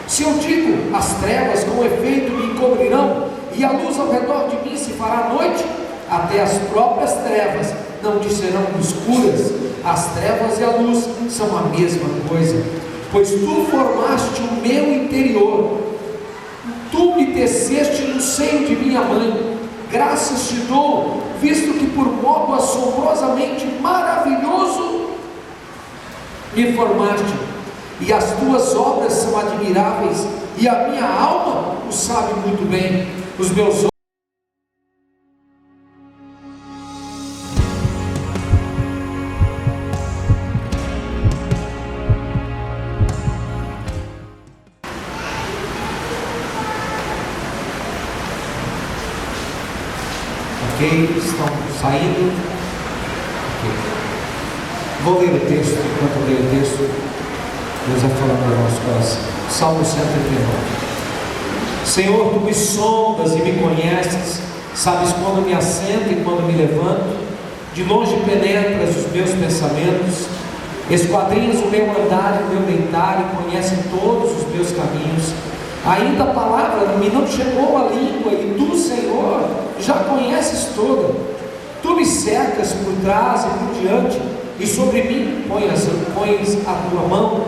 A: Se eu digo, as trevas com efeito me encobrirão, e a luz ao redor de mim se fará noite, até as próprias trevas não te serão escuras. As trevas e a luz são a mesma coisa, pois Tu formaste o meu interior, Tu me teceste no seio de minha mãe. Graças Te dou, visto que por modo assombrosamente maravilhoso me formaste, e as Tuas obras são admiráveis, e a minha alma o sabe muito bem. Os meus olhos estão saindo. Okay. Vou ler o texto. Enquanto eu leio o texto, Deus vai falar para o nosso coração. Salmo 139. Senhor, Tu me sondas e me conheces, sabes quando me assento e quando me levanto, de longe penetras os meus pensamentos, esquadrinhas o meu andar e o meu deitar e conheces todos os meus caminhos. Ainda a palavra me não chegou à língua, e tu, Senhor, já conheces toda. Tu me cercas por trás e por diante, e sobre mim pões a tua mão.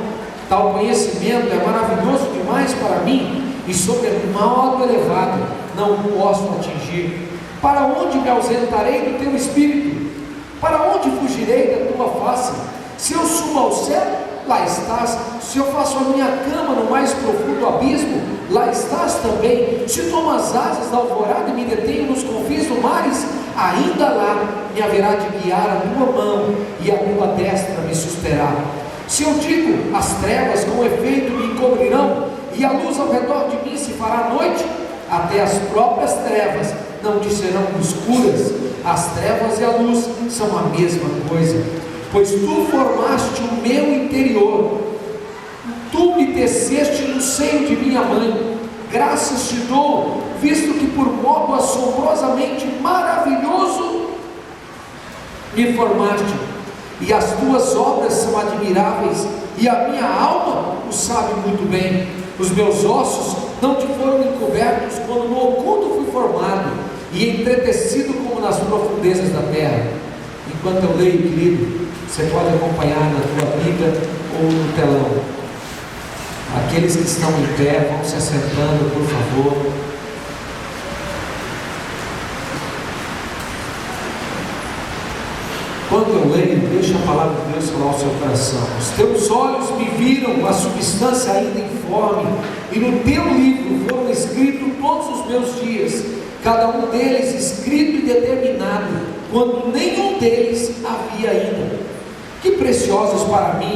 A: Tal conhecimento é maravilhoso demais para mim, e sobre modo elevado não posso atingir. Para onde me ausentarei do teu espírito? Para onde fugirei da tua face? Se eu subo ao céu, lá estás. Se eu faço a minha cama no mais profundo abismo, lá estás também. Se tomo as asas da alvorada e me detenho nos confins do mares, ainda lá me haverá de guiar a tua mão, e a tua destra me susterá. Se eu digo, as trevas com efeito me encobrirão, e a luz ao redor de mim se fará noite, até as próprias trevas não te serão escuras. As trevas e a luz são a mesma coisa, pois tu formaste o meu interior, tu me teceste no seio de minha mãe. Graças te dou, visto que por modo assombrosamente maravilhoso me formaste, e as tuas obras são admiráveis, e a minha alma o sabe muito bem. Os meus ossos não te foram encobertos quando no oculto fui formado, e entretecido como nas profundezas da terra. Enquanto eu leio, querido, você pode acompanhar na tua Bíblia ou no telão. Aqueles que estão em pé, vão se assentando, por favor. Quando eu leio, deixa a palavra de Deus falar ao seu coração. Os teus olhos me viram a substância ainda informe, e no teu livro foram escritos todos os meus dias, cada um deles escrito e determinado, quando nenhum deles havia ainda. Que preciosos para mim